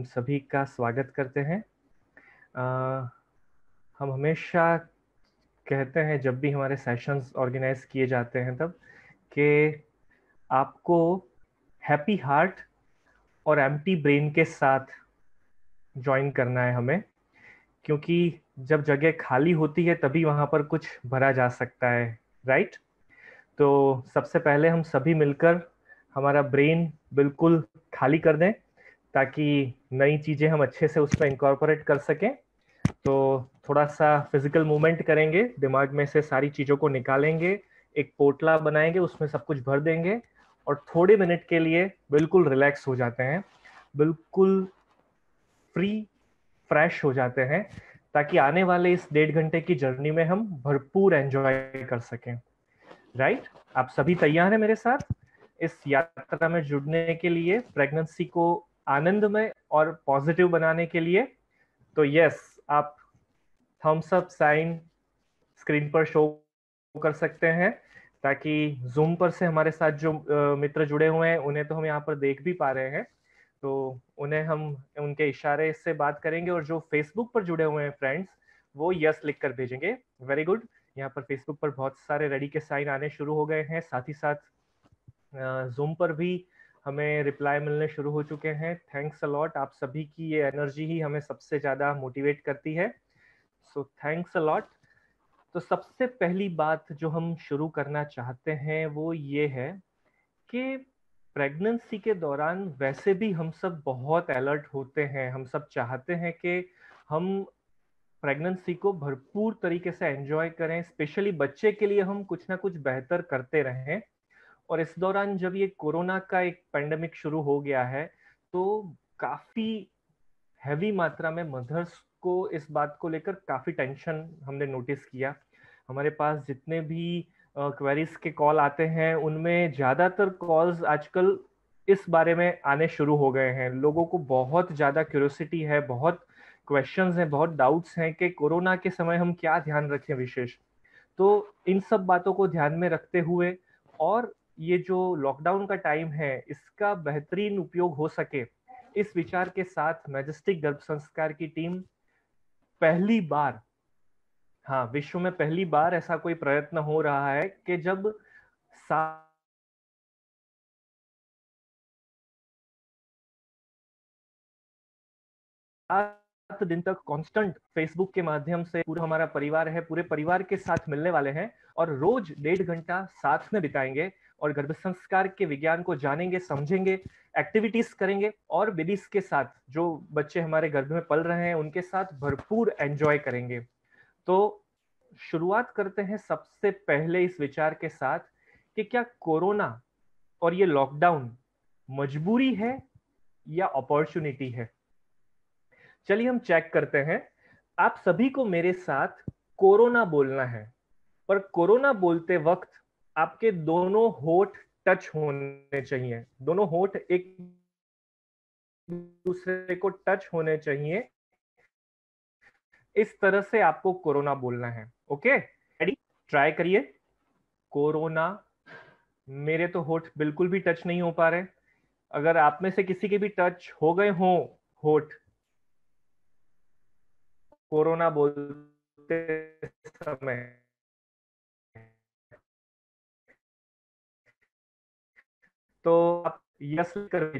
हम सभी का स्वागत करते हैं। अ, हम हमेशा कहते हैं जब भी हमारे सेशंस ऑर्गेनाइज किए जाते हैं तब कि आपको हैप्पी हार्ट और एम्प्टी ब्रेन के साथ जॉइन करना है हमें, क्योंकि जब जगह खाली होती है तभी वहाँ पर कुछ भरा जा सकता है, राइट? तो सबसे पहले हम सभी मिलकर हमारा ब्रेन बिल्कुल खाली कर दें ताकि नई चीज़ें हम अच्छे से उसमें इंकॉर्पोरेट कर सकें। तो थोड़ा सा फिजिकल मूवमेंट करेंगे, दिमाग में से सारी चीज़ों को निकालेंगे, एक पोटला बनाएंगे, उसमें सब कुछ भर देंगे और थोड़े मिनट के लिए बिल्कुल रिलैक्स हो जाते हैं, बिल्कुल फ्री फ्रेश हो जाते हैं, ताकि आने वाले इस 1.5 घंटे की जर्नी में हम भरपूर एंजॉय कर सकें। राइट? आप सभी तैयार हैं मेरे साथ इस यात्रा में जुड़ने के लिए, प्रेगनेंसी को आनंदमय और पॉजिटिव बनाने के लिए? तो यस, आप थम्स अप साइन स्क्रीन पर शो कर सकते हैं, ताकि जूम पर से हमारे साथ जो मित्र जुड़े हुए हैं उन्हें तो हम यहाँ पर देख भी पा रहे हैं, तो उन्हें हम उनके इशारे से बात करेंगे, और जो फेसबुक पर जुड़े हुए हैं फ्रेंड्स, वो यस लिख कर भेजेंगे। Very good. यहाँ पर फेसबुक पर बहुत सारे रेडी के साइन आने शुरू हो गए हैं, साथ ही साथ जूम पर भी हमें रिप्लाई मिलने शुरू हो चुके हैं। थैंक्स अ लॉट, आप सभी की ये एनर्जी ही हमें सबसे ज़्यादा मोटिवेट करती है, सो थैंक्स अ लॉट। तो सबसे पहली बात जो हम शुरू करना चाहते हैं वो ये है कि प्रेगनेंसी के दौरान वैसे भी हम सब बहुत अलर्ट होते हैं, हम सब चाहते हैं कि हम प्रेगनेंसी को भरपूर तरीके से एंजॉय करें, स्पेशली बच्चे के लिए हम कुछ ना कुछ बेहतर करते रहें। और इस दौरान जब ये कोरोना का एक पेंडेमिक शुरू हो गया है, तो काफी हैवी मात्रा में मदर्स को इस बात को लेकर काफी टेंशन हमने नोटिस किया। हमारे पास जितने भी क्वेरीज के कॉल आते हैं उनमें ज्यादातर कॉल्स आजकल इस बारे में आने शुरू हो गए हैं। लोगों को बहुत ज्यादा क्यूरियोसिटी है, बहुत क्वेश्चंस हैं, बहुत डाउट्स हैं कि कोरोना के समय हम क्या ध्यान रखें विशेष। तो इन सब बातों को ध्यान में रखते हुए, और ये जो लॉकडाउन का टाइम है इसका बेहतरीन उपयोग हो सके, इस विचार के साथ मैजेस्टिक गर्भ संस्कार की टीम पहली बार, हाँ, विश्व में पहली बार ऐसा कोई प्रयत्न हो रहा है कि जब 7 दिन तक कांस्टेंट फेसबुक के माध्यम से पूरा हमारा परिवार है, पूरे परिवार के साथ मिलने वाले हैं और रोज 1.5 घंटा साथ में बिताएंगे और गर्भ संस्कार के विज्ञान को जानेंगे, समझेंगे, एक्टिविटीज करेंगे और बेबीज के साथ, जो बच्चे हमारे गर्भ में पल रहे हैं उनके साथ भरपूर एंजॉय करेंगे। तो शुरुआत करते हैं सबसे पहले इस विचार के साथ कि क्या कोरोना और ये लॉकडाउन मजबूरी है या अपॉर्चुनिटी है। चलिए हम चेक करते हैं। आप सभी को मेरे साथ कोरोना बोलना है, पर कोरोना बोलते वक्त आपके दोनों होठ टच होने चाहिए, दोनों होठ एक दूसरे को टच होने चाहिए। इस तरह से आपको कोरोना बोलना है। Okay, ready? ट्राई करिए। कोरोना। मेरे तो होठ बिल्कुल भी टच नहीं हो पा रहे। अगर आप में से किसी के भी टच हो गए हों होठ कोरोना बोलते समय, तो आप यस कर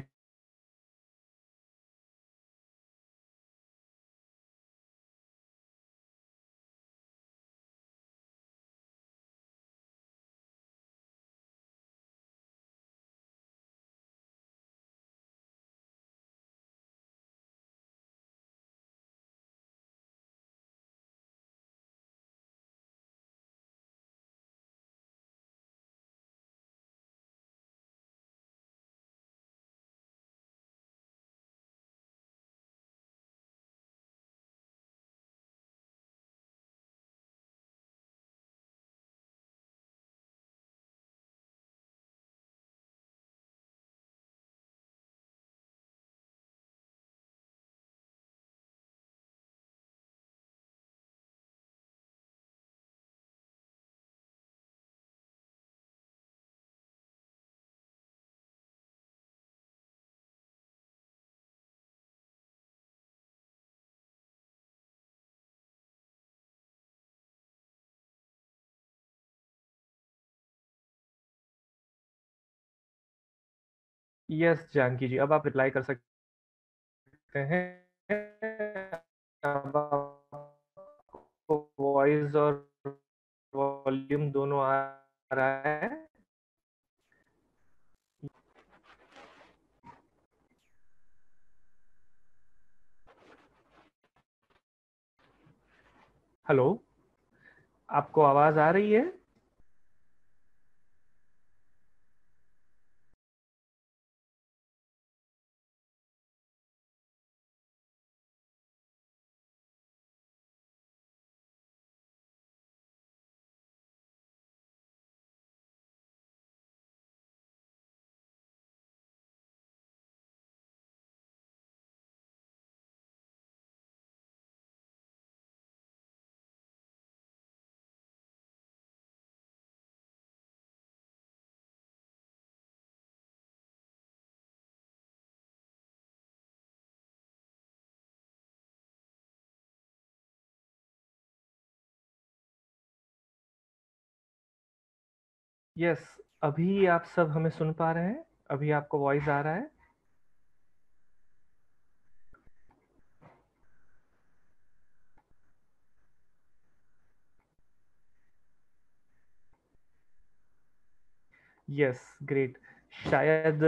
यस जानकी जी, अब आप रिप्लाई कर सकते हैं। अब आपको वॉइस और वॉल्यूम दोनों आ रहा है? हेलो, आपको आवाज आ रही है? यस, अभी आप सब हमें सुन पा रहे हैं? अभी आपको वॉइस आ रहा है? Yes, great. शायद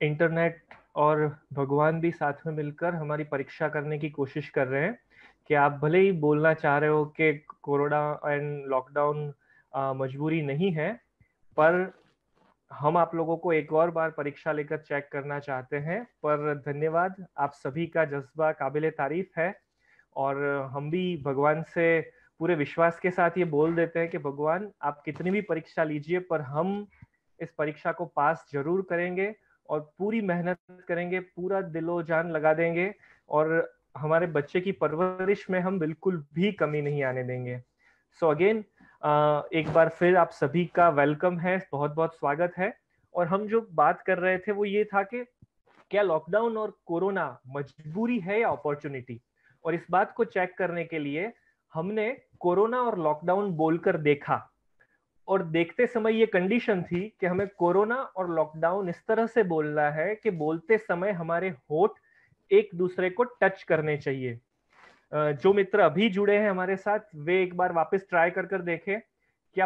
इंटरनेट और भगवान भी साथ में मिलकर हमारी परीक्षा करने की कोशिश कर रहे हैं कि आप भले ही बोलना चाह रहे हो कि कोरोना एंड लॉकडाउन मजबूरी नहीं है, पर हम आप लोगों को एक और बार परीक्षा लेकर चेक करना चाहते हैं। पर धन्यवाद, आप सभी का जज्बा काबिले तारीफ है। और हम भी भगवान से पूरे विश्वास के साथ ये बोल देते हैं कि भगवान, आप कितनी भी परीक्षा लीजिए, पर हम इस परीक्षा को पास जरूर करेंगे और पूरी मेहनत करेंगे, पूरा दिलो जान लगा देंगे, और हमारे बच्चे की परवरिश में हम बिल्कुल भी कमी नहीं आने देंगे। सो अगेन एक बार फिर आप सभी का वेलकम है, बहुत बहुत स्वागत है। और हम जो बात कर रहे थे वो ये था कि क्या लॉकडाउन और कोरोना मजबूरी है या अपॉर्चुनिटी। और इस बात को चेक करने के लिए हमने कोरोना और लॉकडाउन बोलकर देखा, और देखते समय ये कंडीशन थी कि हमें कोरोना और लॉकडाउन इस तरह से बोलना है कि बोलते समय हमारे होठ एक दूसरे को टच करने चाहिए। जो मित्र अभी जुड़े हैं हमारे साथ, वे एक बार वापस ट्राई कर कर देखें, क्या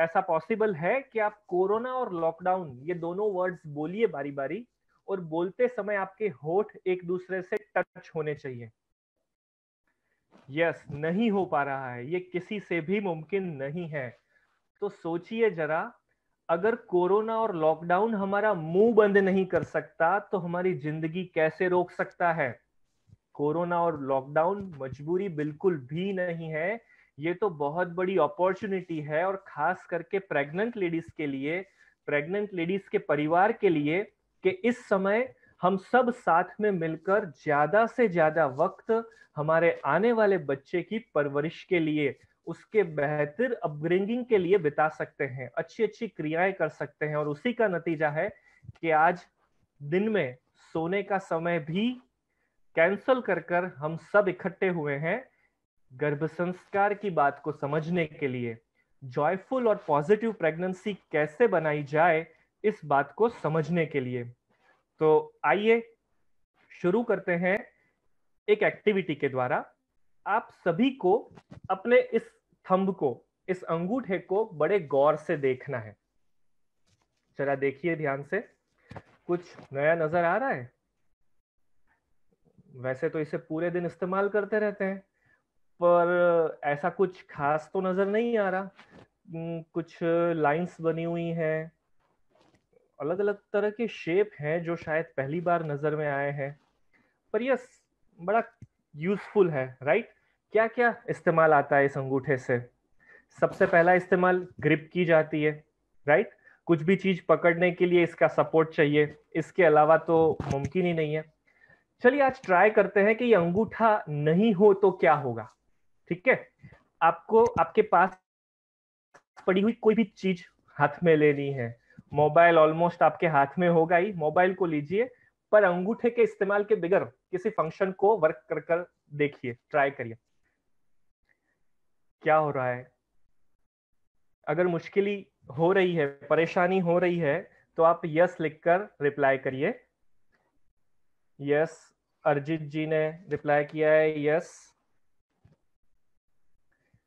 ऐसा पॉसिबल है कि आप कोरोना और लॉकडाउन ये दोनों वर्ड्स बोलिए बारी बारी, और बोलते समय आपके होठ एक दूसरे से टच होने चाहिए। यस, नहीं हो पा रहा है, ये किसी से भी मुमकिन नहीं है। तो सोचिए जरा, अगर कोरोना और लॉकडाउन हमारा मुंह बंद नहीं कर सकता तो हमारी जिंदगी कैसे रोक सकता है। कोरोना और लॉकडाउन मजबूरी बिल्कुल भी नहीं है, ये तो बहुत बड़ी अपॉर्चुनिटी है, और खास करके प्रेग्नेंट लेडीज के लिए, प्रेग्नेंट लेडीज के परिवार के लिए, कि इस समय हम सब साथ में मिलकर ज्यादा से ज्यादा वक्त हमारे आने वाले बच्चे की परवरिश के लिए, उसके बेहतर अपब्रिंगिंग के लिए बिता सकते हैं, अच्छी अच्छी क्रियाएं कर सकते हैं। और उसी का नतीजा है कि आज दिन में सोने का समय भी कैंसल कर कर हम सब इकट्ठे हुए हैं गर्भ संस्कार की बात को समझने के लिए, जॉयफुल और पॉजिटिव प्रेगनेंसी कैसे बनाई जाए इस बात को समझने के लिए। तो आइए शुरू करते हैं एक एक्टिविटी के द्वारा। आप सभी को अपने इस थंब को, इस अंगूठे को बड़े गौर से देखना है। जरा देखिए ध्यान से, कुछ नया नजर आ रहा है? वैसे तो इसे पूरे दिन इस्तेमाल करते रहते हैं, पर ऐसा कुछ खास तो नजर नहीं आ रहा। कुछ लाइंस बनी हुई हैं, अलग अलग तरह के शेप हैं जो शायद पहली बार नजर में आए हैं, पर यह बड़ा यूजफुल है, राइट? क्या क्या इस्तेमाल आता है इस अंगूठे से? सबसे पहला इस्तेमाल ग्रिप की जाती है, राइट? कुछ भी चीज पकड़ने के लिए इसका सपोर्ट चाहिए, इसके अलावा तो मुमकिन ही नहीं है। चलिए आज ट्राई करते हैं कि ये अंगूठा नहीं हो तो क्या होगा। ठीक है, आपको आपके पास पड़ी हुई कोई भी चीज हाथ में लेनी है। मोबाइल ऑलमोस्ट आपके हाथ में होगा ही, मोबाइल को लीजिए, पर अंगूठे के इस्तेमाल के बगैर किसी फंक्शन को वर्क कर कर देखिए, ट्राई करिए क्या हो रहा है। अगर मुश्किल हो रही है, परेशानी हो रही है, तो आप यस लिखकर रिप्लाई करिए। यस, अरिजीत जी ने रिप्लाई किया है यस,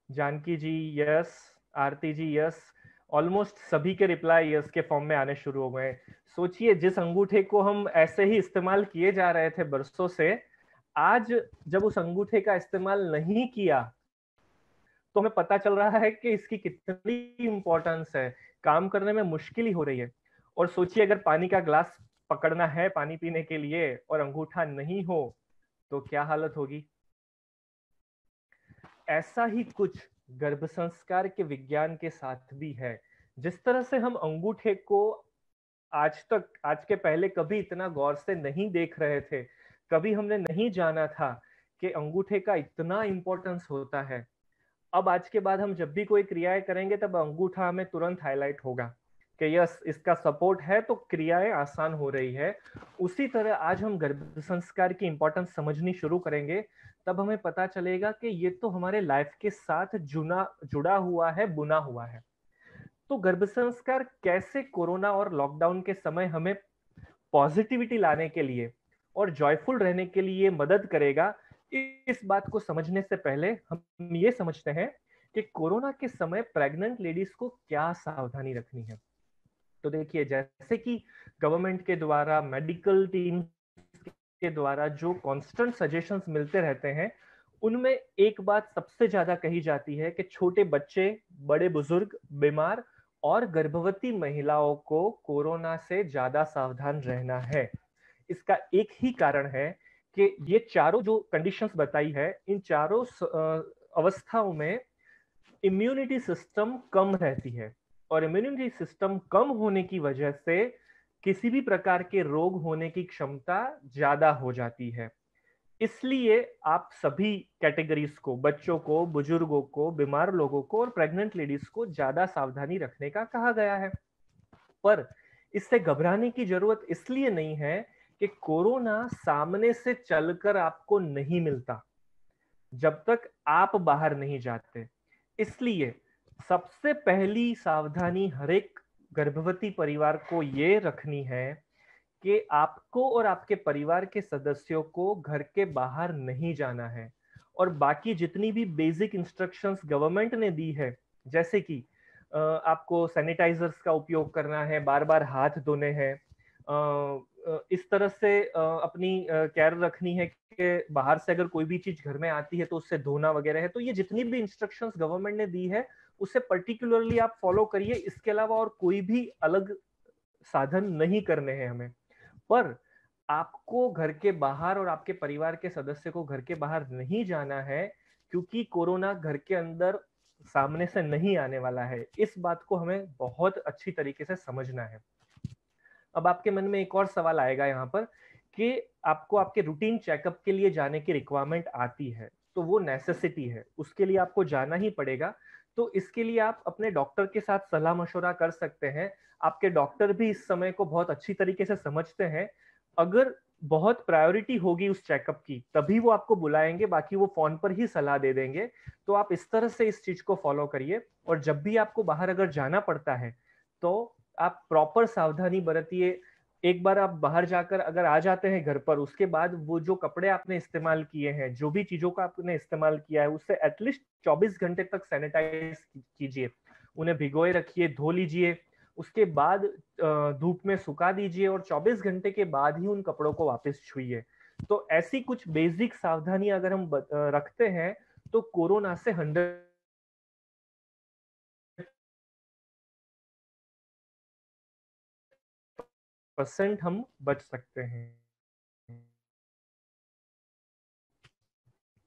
जानकी जी यस, आरती जी यस। ऑलमोस्ट सभी के रिप्लाई यस के फॉर्म में आने शुरू हो गए। सोचिए, जिस अंगूठे को हम ऐसे ही इस्तेमाल किए जा रहे थे बरसों से, आज जब उस अंगूठे का इस्तेमाल नहीं किया तो हमें पता चल रहा है कि इसकी कितनी इंपॉर्टेंस है, काम करने में मुश्किल ही हो रही है। और सोचिए, अगर पानी का ग्लास पकड़ना है पानी पीने के लिए और अंगूठा नहीं हो तो क्या हालत होगी। ऐसा ही कुछ गर्भ संस्कार के विज्ञान के साथ भी है। जिस तरह से हम अंगूठे को आज के पहले कभी इतना गौर से नहीं देख रहे थे, कभी हमने नहीं जाना था कि अंगूठे का इतना इंपॉर्टेंस होता है, अब आज के बाद हम जब भी कोई क्रियाएं करेंगे तब अंगूठा हमें तुरंत हाईलाइट होगा कि यस, इसका सपोर्ट है तो क्रियाएं आसान हो रही है। उसी तरह आज हम गर्भ संस्कार की इंपॉर्टेंस समझनी शुरू करेंगे, तब हमें पता चलेगा कि ये तो हमारे लाइफ के साथ जुड़ा हुआ है, बुना हुआ है। तो गर्भ संस्कार कैसे कोरोना और लॉकडाउन के समय हमें पॉजिटिविटी लाने के लिए और जॉयफुल रहने के लिए मदद करेगा, इस बात को समझने से पहले हम ये समझते हैं कि कोरोना के समय प्रेग्नेंट लेडीज को क्या सावधानी रखनी है। तो देखिए, जैसे कि गवर्नमेंट के द्वारा, मेडिकल टीम के द्वारा जो कांस्टेंट सजेशंस मिलते रहते हैं, उनमें एक बात सबसे ज्यादा कही जाती है कि छोटे बच्चे, बड़े बुजुर्ग, बीमार और गर्भवती महिलाओं को कोरोना से ज्यादा सावधान रहना है। इसका एक ही कारण है कि ये चारों जो कंडीशंस बताई है, इन चारों अवस्थाओं में इम्यूनिटी सिस्टम कम रहती है, और इम्यूनिटी सिस्टम कम होने की वजह से किसी भी प्रकार के रोग होने की क्षमता ज्यादा हो जाती है। इसलिए आप सभी कैटेगरीज को, बच्चों को, बुजुर्गों को, बीमार लोगों को और प्रेग्नेंट लेडीज को ज्यादा सावधानी रखने का कहा गया है। पर इससे घबराने की जरूरत इसलिए नहीं है कि कोरोना सामने से चलकर आपको नहीं मिलता जब तक आप बाहर नहीं जाते। इसलिए सबसे पहली सावधानी हर एक गर्भवती परिवार को ये रखनी है कि आपको और आपके परिवार के सदस्यों को घर के बाहर नहीं जाना है। और बाकी जितनी भी बेसिक इंस्ट्रक्शंस गवर्नमेंट ने दी है, जैसे कि आपको सैनिटाइजर्स का उपयोग करना है, बार बार हाथ धोने हैं, इस तरह से अपनी केयर रखनी है कि बाहर से अगर कोई भी चीज घर में आती है तो उससे धोना वगैरह है। तो ये जितनी भी इंस्ट्रक्शंस गवर्नमेंट ने दी है उसे पर्टिकुलरली आप फॉलो करिए। इसके अलावा और कोई भी अलग साधन नहीं करने हैं हमें। पर आपको घर के बाहर और आपके परिवार के सदस्य को घर के बाहर नहीं जाना है, क्योंकि कोरोना घर के अंदर सामने से नहीं आने वाला है। इस बात को हमें बहुत अच्छी तरीके से समझना है। अब आपके मन में एक और सवाल आएगा यहाँ पर कि आपको आपके रूटीन चेकअप के लिए जाने की रिक्वायरमेंट आती है, तो वो नेसेसिटी है, उसके लिए आपको जाना ही पड़ेगा। तो इसके लिए आप अपने डॉक्टर के साथ सलाह मशवरा कर सकते हैं। आपके डॉक्टर भी इस समय को बहुत अच्छी तरीके से समझते हैं। अगर बहुत प्रायोरिटी होगी उस चेकअप की तभी वो आपको बुलाएंगे, बाकी वो फोन पर ही सलाह दे देंगे। तो आप इस तरह से इस चीज को फॉलो करिए। और जब भी आपको बाहर अगर जाना पड़ता है तो आप प्रॉपर सावधानी बरतिए। एक बार आप बाहर जाकर अगर आ जाते हैं घर पर, उसके बाद वो जो कपड़े आपने इस्तेमाल किए हैं, जो भी चीजों का आपने इस्तेमाल किया है, उससे एटलीस्ट 24 घंटे तक सैनिटाइज कीजिए। उन्हें भिगोए रखिए, धो लीजिए, उसके बाद धूप में सुखा दीजिए और 24 घंटे के बाद ही उन कपड़ों को वापस छुइए। तो ऐसी कुछ बेसिक सावधानी अगर हम रखते हैं तो कोरोना से 100% हम बच सकते हैं।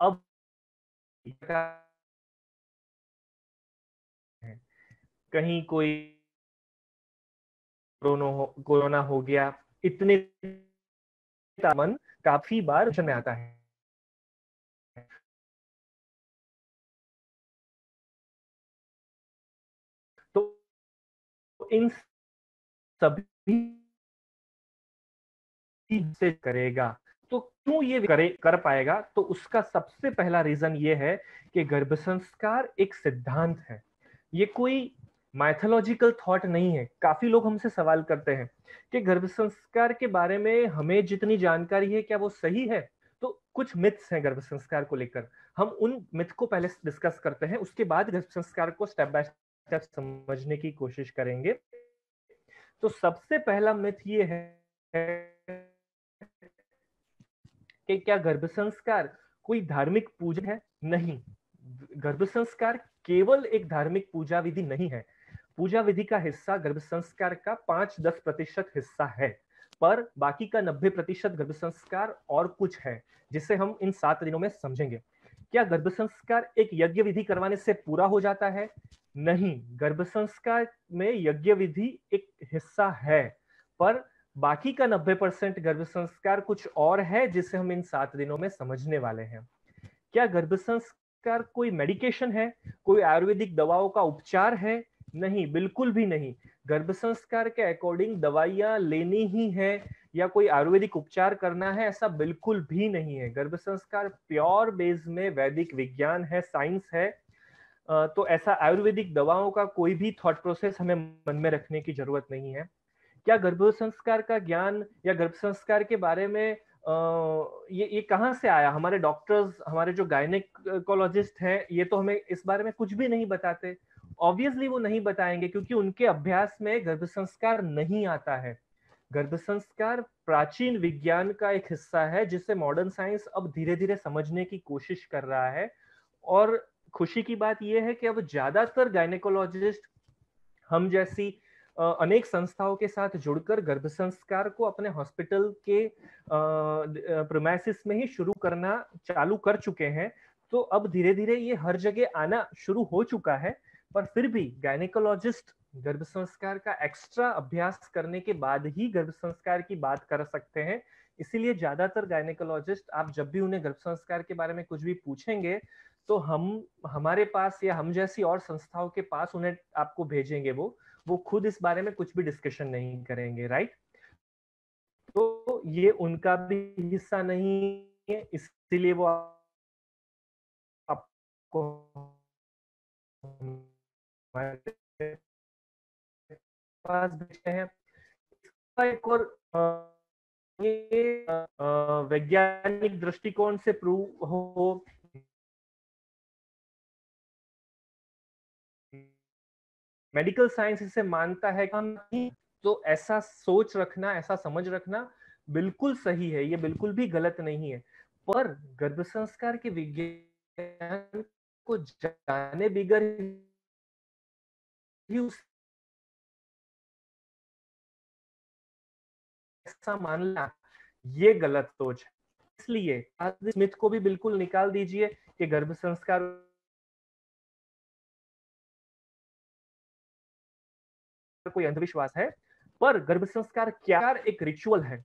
अब कहीं कोई कोरोना हो गया, इतने मन काफी बार में आता है। तो इन सभी से करेगा, तो क्यों ये कर पाएगा? तो उसका सबसे पहला रीजन ये है कि गर्भ संस्कार एक सिद्धांत है। ये कोई माइथोलॉजिकल थॉट नहीं है। काफी लोग हमसे सवाल करते हैं कि गर्भ संस्कार के बारे में हमें जितनी जानकारी है क्या वो सही है। तो कुछ मिथ्स हैं गर्भ संस्कार को लेकर, हम उन मिथ को पहले डिस्कस करते हैं, उसके बाद गर्भ संस्कार को स्टेप बाय स्टेप समझने की कोशिश करेंगे। तो सबसे पहला मिथ ये है कि क्या गर्भ संस्कार कोई धार्मिक पूजन है? नहीं, गर्भ संस्कार केवल एक धार्मिक पूजा विधि नहीं है। पूजा विधि का हिस्सा गर्भ संस्कार का 5-10% हिस्सा है, पर बाकी का 90% गर्भ संस्कार और कुछ है, जिसे हम इन 7 दिनों में समझेंगे। क्या गर्भ संस्कार एक यज्ञ विधि करवाने से पूरा हो जाता है? नहीं, गर्भ संस्कार में यज्ञ विधि एक हिस्सा है, पर बाकी का 90% गर्भ संस्कार कुछ और है, जिसे हम इन 7 दिनों में समझने वाले हैं। क्या गर्भ संस्कार कोई मेडिकेशन है, कोई आयुर्वेदिक दवाओं का उपचार है? नहीं, बिल्कुल भी नहीं। गर्भ संस्कार के अकॉर्डिंग दवाइयां लेनी ही है या कोई आयुर्वेदिक उपचार करना है, ऐसा बिल्कुल भी नहीं है। गर्भ संस्कार प्योर बेस में वैदिक विज्ञान है, साइंस है। तो ऐसा आयुर्वेदिक दवाओं का कोई भी थॉट प्रोसेस हमें मन में रखने की जरूरत नहीं है। क्या गर्भ संस्कार का ज्ञान या गर्भ संस्कार के बारे में ये कहाँ से आया? हमारे डॉक्टर्स, हमारे जो गायनेकोलॉजिस्ट हैं, ये तो हमें इस बारे में कुछ भी नहीं बताते। ऑब्वियसली वो नहीं बताएंगे, क्योंकि उनके अभ्यास में गर्भ संस्कार नहीं आता है। गर्भ संस्कार प्राचीन विज्ञान का एक हिस्सा है, जिसे मॉडर्न साइंस अब धीरे धीरे समझने की कोशिश कर रहा है। और खुशी की बात यह है कि अब ज्यादातर गायनेकोलॉजिस्ट हम जैसी अनेक संस्थाओं के साथ जुड़कर गर्भ संस्कार को अपने हॉस्पिटल के प्रीमाइसिस में ही शुरू करना चालू कर चुके हैं। तो अब धीरे धीरे ये हर जगह आना शुरू हो चुका है, पर फिर भी गायनेकोलॉजिस्ट गर्भ संस्कार का एक्स्ट्रा अभ्यास करने के बाद ही गर्भ संस्कार की बात कर सकते हैं। इसीलिए ज्यादातर गायनेकोलॉजिस्ट, आप जब भी उन्हें गर्भ संस्कार के बारे में कुछ भी पूछेंगे, तो हम हमारे पास या हम जैसी और संस्थाओं के पास उन्हें आपको भेजेंगे। वो खुद इस बारे में कुछ भी डिस्कशन नहीं करेंगे, राइट? तो ये उनका भी हिस्सा नहीं है, इसीलिए वो आपको हमारे पास भेजते हैं। एक और ये वैज्ञानिक दृष्टिकोण से प्रूव हो, मेडिकल साइंस इसे मानता है हम नहीं, तो ऐसा सोच रखना, ऐसा समझ रखना बिल्कुल सही है, ये बिल्कुल भी गलत नहीं है। पर गर्भ संस्कार के विज्ञान को जाने बिगर ही उस ऐसा मानना, ये गलत सोच है। इसलिए आज स्मिथ को भी बिल्कुल निकाल दीजिए कि गर्भ संस्कार कोई अंधविश्वास है, पर गर्भ संस्कार क्या एक रिचुअल है।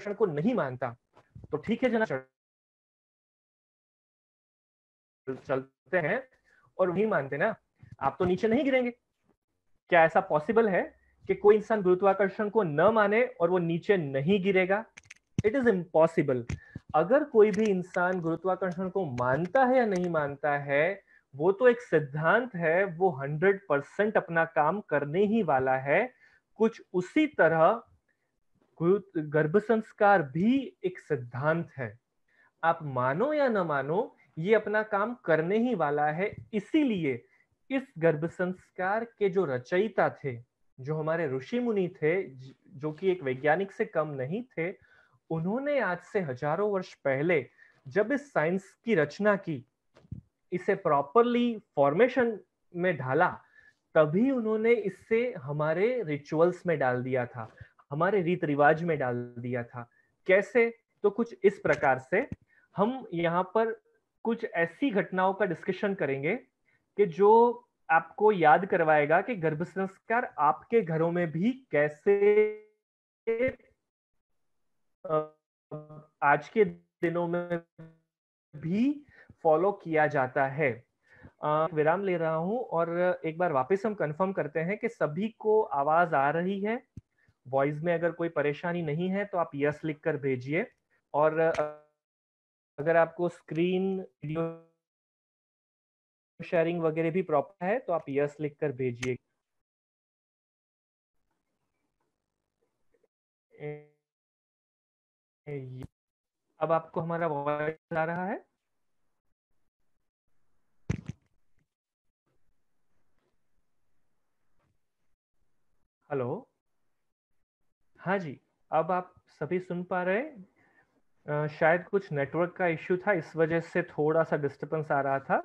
को नहीं मानता तो ठीक है जना, चलते हैं, और नहीं मानते ना, आप तो नीचे नहीं गिरेंगे। क्या ऐसा पॉसिबल है कि कोई इंसान गुरुत्वाकर्षण को न माने और वो नीचे नहीं गिरेगा? It is impossible. अगर कोई भी इंसान गुरुत्वाकर्षण को मानता है या नहीं मानता है, वो तो एक सिद्धांत है, वो 100% अपना काम करने ही वाला है। कुछ उसी तरह गर्भ संस्कार भी एक सिद्धांत है। आप मानो या न मानो, ये अपना काम करने ही वाला है। इसीलिए इस गर्भ संस्कार के जो रचयिता थे, जो हमारे ऋषि मुनि थे, जो कि एक वैज्ञानिक से कम नहीं थे, उन्होंने आज से हजारों वर्ष पहले जब इस साइंस की रचना की, इसे प्रॉपरली फॉर्मेशन में ढाला, तभी उन्होंने इससे हमारे रिचुअल्स में डाल दिया था, हमारे रीत रिवाज में डाल दिया था। कैसे? तो कुछ इस प्रकार से। हम यहाँ पर कुछ ऐसी घटनाओं का डिस्कशन करेंगे कि जो आपको याद करवाएगा कि गर्भ संस्कार आपके घरों में भी कैसे आज के दिनों में भी फॉलो किया जाता है। विराम ले रहा हूं और एक बार वापस हम कंफर्म करते हैं कि सभी को आवाज आ रही है। वॉइस में अगर कोई परेशानी नहीं है तो आप यस लिखकर भेजिए, और अगर आपको स्क्रीन वीडियो शेयरिंग वगैरह भी प्रॉपर है तो आप यस लिखकर भेजिए। अब आपको हमारा वॉइस आ रहा है? हेलो। हाँ जी, अब आप सभी सुन पा रहे हैं? शायद कुछ नेटवर्क का इश्यू था, इस वजह से थोड़ा सा डिस्टरबेंस आ रहा था,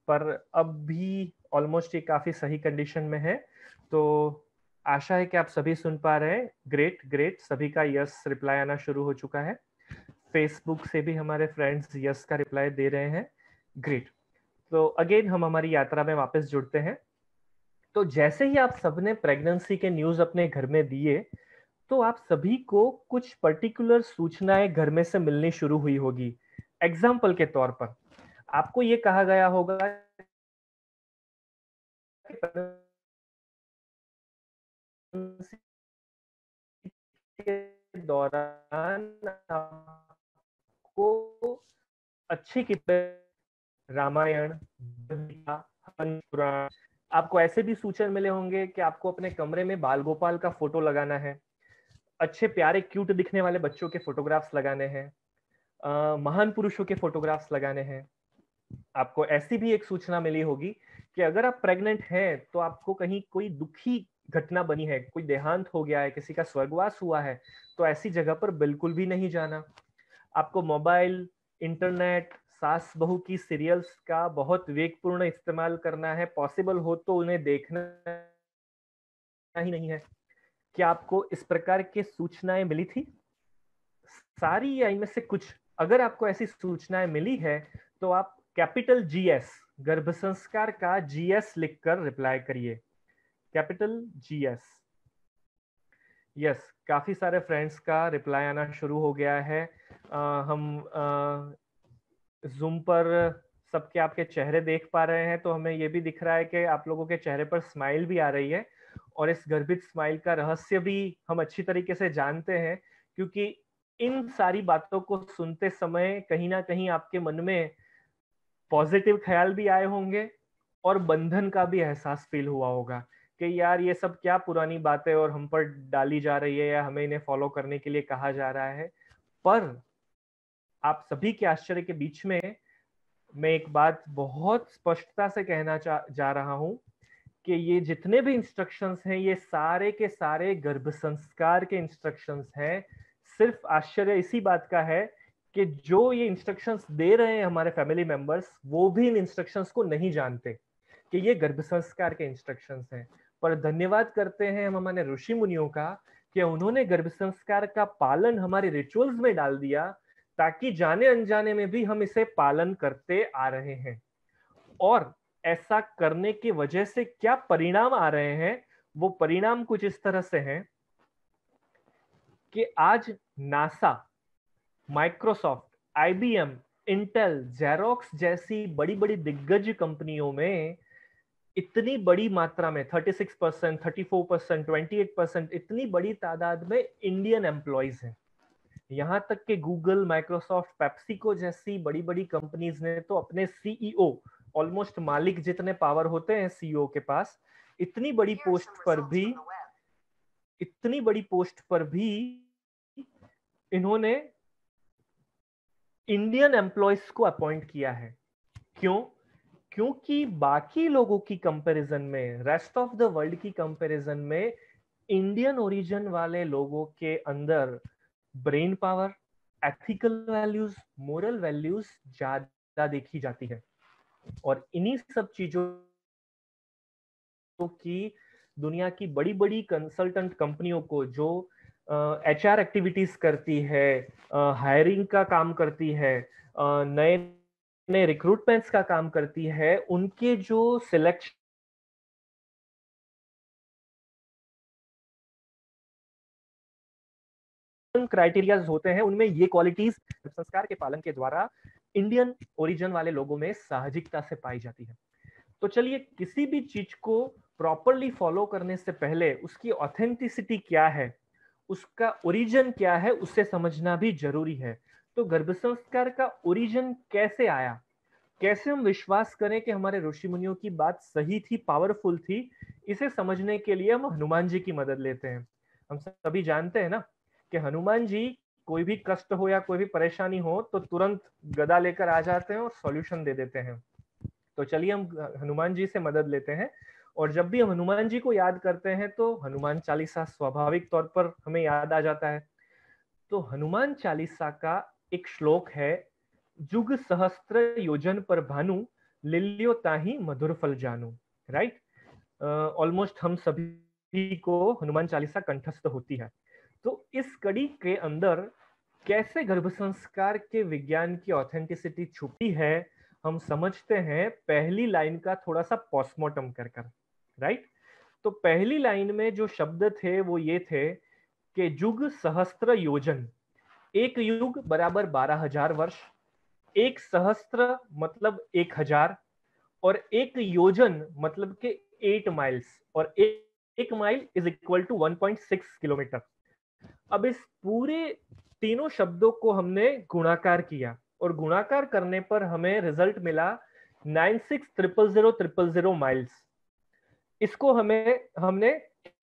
पर अब भी ऑलमोस्ट ये काफी सही कंडीशन में है। तो आशा है कि आप सभी सुन पा रहे हैं। ग्रेट ग्रेट, सभी का यस रिप्लाई आना शुरू हो चुका है। फेसबुक से भी हमारे फ्रेंड्स यस का रिप्लाई दे रहे हैं। ग्रेट। तो अगेन हम हमारी यात्रा में वापस जुड़ते हैं। तो जैसे ही आप सबने प्रेगनेंसी के न्यूज अपने घर में दिए, तो आप सभी को कुछ पर्टिकुलर सूचनाएं घर में से मिलनी शुरू हुई होगी। एग्जाम्पल के तौर पर आपको ये कहा गया होगा कि प्रेगनेंसी के दौरान आपको अच्छी किताबें, रामायण, गीता, हनुमान पुराण, आपको ऐसे भी सूचन मिले होंगे कि आपको अपने कमरे में बाल गोपाल का फोटो लगाना है, अच्छे प्यारे क्यूट दिखने वाले बच्चों के फोटोग्राफ्स लगाने हैं, महान पुरुषों के फोटोग्राफ्स लगाने हैं। आपको ऐसी भी एक सूचना मिली होगी कि अगर आप प्रेग्नेंट हैं तो आपको कहीं कोई दुखी घटना बनी है, कोई देहांत हो गया है, किसी का स्वर्गवास हुआ है, तो ऐसी जगह पर बिल्कुल भी नहीं जाना। आपको मोबाइल, इंटरनेट, सास बहू की सीरियल्स का बहुत वेगपूर्ण इस्तेमाल करना है, पॉसिबल हो तो उन्हें देखना ही नहीं है। क्या आपको इस प्रकार की सूचनाएं मिली थी? सारी या इनमें से कुछ? अगर आपको ऐसी सूचनाएं मिली है तो आप कैपिटल जीएस, गर्भ संस्कार का जीएस लिखकर रिप्लाई करिए। Capital GS. यस, काफी सारे फ्रेंड्स का रिप्लाई आना शुरू हो गया है। हम जूम पर सबके आपके चेहरे देख पा रहे हैं, तो हमें ये भी दिख रहा है कि आप लोगों के चेहरे पर स्माइल भी आ रही है। और इस गर्भित स्माइल का रहस्य भी हम अच्छी तरीके से जानते हैं, क्योंकि इन सारी बातों को सुनते समय कहीं ना कहीं आपके मन में पॉजिटिव ख्याल भी आए होंगे और बंधन का भी एहसास फील हुआ होगा कि यार ये सब क्या पुरानी बातें और हम पर डाली जा रही है या हमें इन्हें फॉलो करने के लिए कहा जा रहा है। पर आप सभी के आश्चर्य के बीच में मैं एक बात बहुत स्पष्टता से कहना जा रहा हूं कि ये जितने भी इंस्ट्रक्शंस हैं ये सारे के सारे गर्भ संस्कार के इंस्ट्रक्शंस हैं। सिर्फ आश्चर्य इसी बात का है कि जो ये इंस्ट्रक्शंस दे रहे हैं हमारे फैमिली मेंबर्स, वो भी इन इंस्ट्रक्शंस को नहीं जानते कि ये गर्भ संस्कार के इंस्ट्रक्शंस हैं। पर धन्यवाद करते हैं हम हमारे ऋषि मुनियों का कि उन्होंने गर्भ संस्कार का पालन हमारे रिचुअल्स में डाल दिया, ताकि जाने अनजाने में भी हम इसे पालन करते आ रहे हैं। और ऐसा करने की वजह से क्या परिणाम आ रहे हैं, वो परिणाम कुछ इस तरह से हैं कि आज NASA, Microsoft, IBM, Intel, xerox जैसी बड़ी बड़ी दिग्गज कंपनियों में इतनी बड़ी मात्रा में 36%, 34%, 28%, इतनी बड़ी तादाद में इंडियन एम्प्लॉयज हैं। यहां तक कि गूगल, माइक्रोसॉफ्ट, पेप्सिको जैसी बड़ी बड़ी कंपनीज ने तो अपने सीईओ, ऑलमोस्ट मालिक जितने पावर होते हैं सीईओ के पास, इतनी बड़ी पोस्ट पर भी इतनी बड़ी पोस्ट पर भी इन्होंने इंडियन एम्प्लॉयज को अपॉइंट किया है। क्यों? क्योंकि बाकी लोगों की कंपैरिजन में, रेस्ट ऑफ द वर्ल्ड की कंपैरिजन में, इंडियन ओरिजिन वाले लोगों के अंदर brain power, ethical values, moral values ज्यादा देखी जाती है। और इन्हीं सब चीजों की दुनिया की बड़ी बड़ी कंसल्टेंट कंपनियों को, जो एचआर एक्टिविटीज करती है, हायरिंग का काम करती है, नए नए रिक्रूटमेंट्स का काम करती है, उनके जो सिलेक्शन क्राइटेरियाज होते हैं, उनमें ये क्वालिटीज संस्कार के पालन के द्वारा इंडियन ओरिजिन वाले लोगों में साहजिकता से पाई जाती है। तो चलिए, किसी भी चीज को प्रॉपरली फॉलो करने से पहले उसकी ऑथेंटिसिटी क्या है, उसका ओरिजिन क्या है, उसे समझना भी जरूरी है। तो गर्भ संस्कार का ओरिजिन कैसे आया, कैसे हम विश्वास करें कि हमारे ऋषि मुनियों की बात सही थी, पावरफुल थी, इसे समझने के लिए हम हनुमान जी की मदद लेते हैं। हम सभी जानते हैं ना कि हनुमान जी कोई भी कष्ट हो या कोई भी परेशानी हो तो तुरंत गदा लेकर आ जाते हैं और सॉल्यूशन दे देते हैं। तो चलिए हम हनुमान जी से मदद लेते हैं, और जब भी हम हनुमान जी को याद करते हैं तो हनुमान चालीसा स्वाभाविक तौर पर हमें याद आ जाता है। तो हनुमान चालीसा का एक श्लोक है, जुग सहस्त्र योजन पर भानु, लिल्यो ताहि मधुर फल जानू। राइट, ऑलमोस्ट हम सभी को हनुमान चालीसा कंठस्थ होती है। तो इस कड़ी के अंदर कैसे गर्भ संस्कार के विज्ञान की ऑथेंटिसिटी छुपी है, हम समझते हैं पहली लाइन का थोड़ा सा पोस्टमार्टम कर कर। राइट, तो पहली लाइन में जो शब्द थे वो ये थे कि जुग सहस्त्र योजन, एक युग बराबर 12,000 वर्ष, एक सहस्त्र मतलब 1,000, और एक योजन मतलब के 8 माइल्स, और एक mile is equal to 1.6 kilometre. अब इस पूरे तीनों शब्दों को हमने गुणाकार किया, और गुणाकार करने पर हमें रिजल्ट मिला 96,000,000 माइल्स। इसको हमने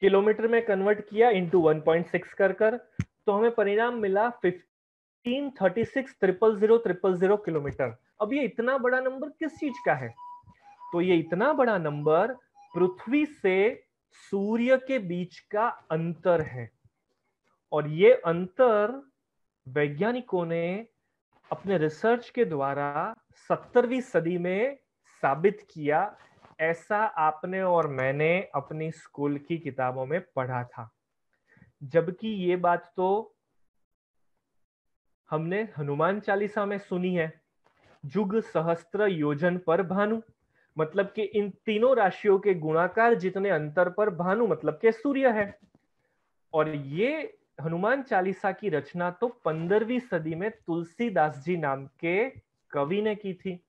किलोमीटर में कन्वर्ट किया इंटू 1.6 कर, तो हमें परिणाम मिला 1536,000,000 किलोमीटर। अब ये इतना बड़ा नंबर किस चीज का है? तो ये इतना बड़ा नंबर पृथ्वी से सूर्य के बीच का अंतर है, और ये अंतर वैज्ञानिकों ने अपने रिसर्च के द्वारा 17वीं सदी में साबित किया। ऐसा आपने और मैंने अपनी स्कूल की किताबों में पढ़ा था, जबकि ये बात तो हमने हनुमान चालीसा में सुनी है, जुग सहस्त्र योजन पर भानु, मतलब कि इन तीनों राशियों के गुणाकार जितने अंतर पर भानु मतलब के सूर्य है। और ये हनुमान चालीसा की रचना तो 15वीं सदी में तुलसीदास जी नाम के कवि ने की थी,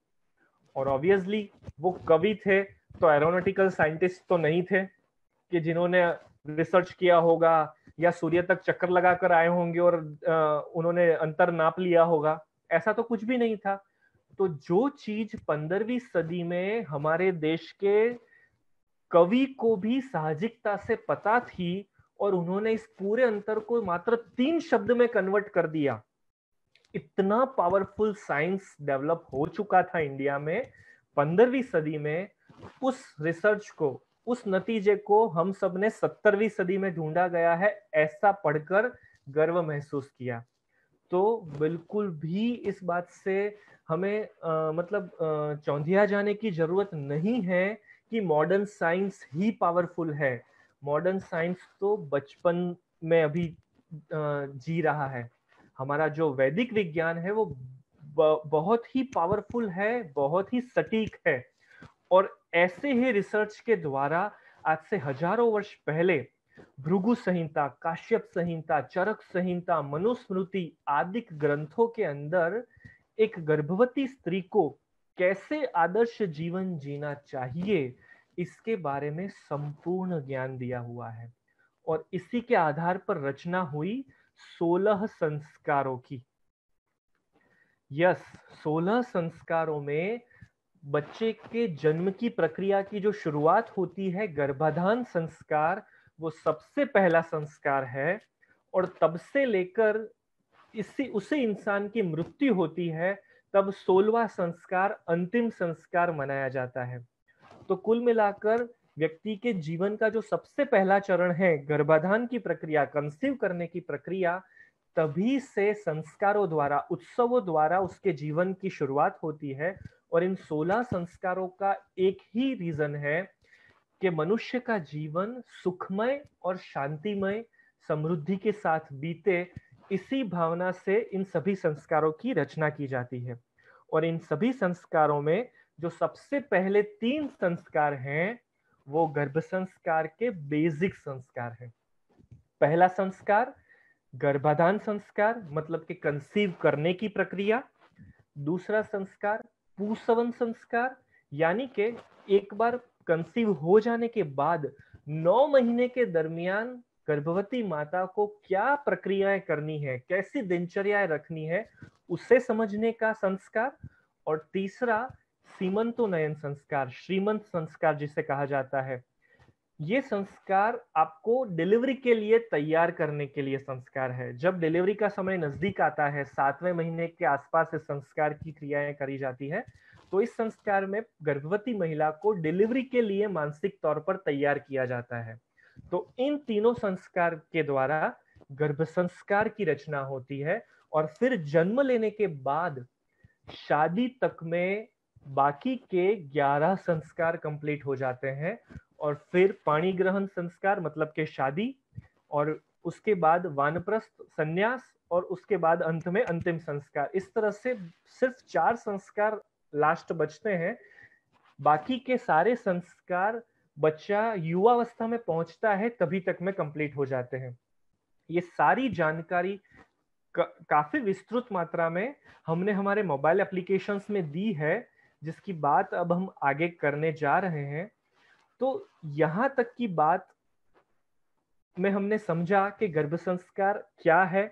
और ऑब्वियसली वो कवि थे तो एरोनॉटिकल साइंटिस्ट तो नहीं थे कि जिन्होंने रिसर्च किया होगा या सूर्य तक चक्कर लगाकर आए होंगे और उन्होंने अंतर नाप लिया होगा। ऐसा तो कुछ भी नहीं था। तो जो चीज 15वीं सदी में हमारे देश के कवि को भी साहजिकता से पता थी, और उन्होंने इस पूरे अंतर को मात्र 3 शब्द में कन्वर्ट कर दिया। इतना पावरफुल साइंस डेवलप हो चुका था इंडिया में 15वीं सदी में। उस रिसर्च को, उस नतीजे को हम सब ने 17वीं सदी में ढूंढा गया है, ऐसा पढ़कर गर्व महसूस किया। तो बिल्कुल भी इस बात से हमें मतलब चौंधिया जाने की जरूरत नहीं है कि मॉडर्न साइंस ही पावरफुल है। मॉडर्न साइंस तो बचपन में अभी जी रहा है। हमारा जो वैदिक विज्ञान है वो बहुत ही पावरफुल है, बहुत ही सटीक है, और ऐसे ही रिसर्च के द्वारा आज से हजारों वर्ष पहले भृगु संहिता, काश्यप संहिता, चरक संहिता, मनुस्मृति आदि ग्रंथों के अंदर एक गर्भवती स्त्री को कैसे आदर्श जीवन जीना चाहिए, इसके बारे में संपूर्ण ज्ञान दिया हुआ है। और इसी के आधार पर रचना हुई 16 संस्कारों की। यस, 16 संस्कारों में बच्चे के जन्म की प्रक्रिया की जो शुरुआत होती है, गर्भाधान संस्कार, वो सबसे पहला संस्कार है, और तब से लेकर इसी उसे इंसान की मृत्यु होती है, तब 16वां संस्कार अंतिम संस्कार मनाया जाता है। तो कुल मिलाकर व्यक्ति के जीवन का जो सबसे पहला चरण है, गर्भाधान की प्रक्रिया, कंसीव करने की प्रक्रिया, तभी से संस्कारों द्वारा, उत्सवों द्वारा उसके जीवन की शुरुआत होती है। और इन 16 संस्कारों का एक ही रीजन है कि मनुष्य का जीवन सुखमय और शांतिमय, समृद्धि के साथ बीते। इसी भावना से इन सभी संस्कारों की रचना की जाती है। और इन सभी संस्कारों में जो सबसे पहले 3 संस्कार हैं, वो गर्भ संस्कार के बेसिक संस्कार हैं। पहला संस्कार गर्भाधान संस्कार, मतलब कि कंसीव करने की प्रक्रिया। दूसरा संस्कार पुंसवन संस्कार, यानी कि एक बार कंसीव हो जाने के बाद 9 महीने के दरमियान गर्भवती माता को क्या प्रक्रियाएं करनी है, कैसी दिनचर्याएं रखनी है, उसे समझने का संस्कार। और तीसरा सीमंतोन्नयन संस्कार, श्रीमंत संस्कार जिसे कहा जाता है, ये संस्कार आपको डिलीवरी के लिए तैयार करने के लिए संस्कार है। जब डिलीवरी का समय नजदीक आता है, 7वें महीने के आसपास इस संस्कार की क्रियाएं करी जाती है, तो इस संस्कार में गर्भवती महिला को डिलीवरी के लिए मानसिक तौर पर तैयार किया जाता है। तो इन तीनों संस्कार के द्वारा गर्भ संस्कार की रचना होती है, और फिर जन्म लेने के बाद शादी तक में बाकी के 11 संस्कार कंप्लीट हो जाते हैं। और फिर पाणी ग्रहण संस्कार मतलब के शादी, और उसके बाद वानप्रस्थ संन्यास, और उसके बाद अंत में अंतिम संस्कार। इस तरह से सिर्फ 4 संस्कार लास्ट बचते हैं। बाकी के सारे संस्कार बच्चा युवावस्था में पहुंचता है तभी तक में कंप्लीट हो जाते हैं। ये सारी जानकारी काफी विस्तृत मात्रा में हमने हमारे मोबाइल एप्लीकेशंस में दी है, जिसकी बात अब हम आगे करने जा रहे हैं। तो यहां तक की बात में हमने समझा कि गर्भ संस्कार क्या है,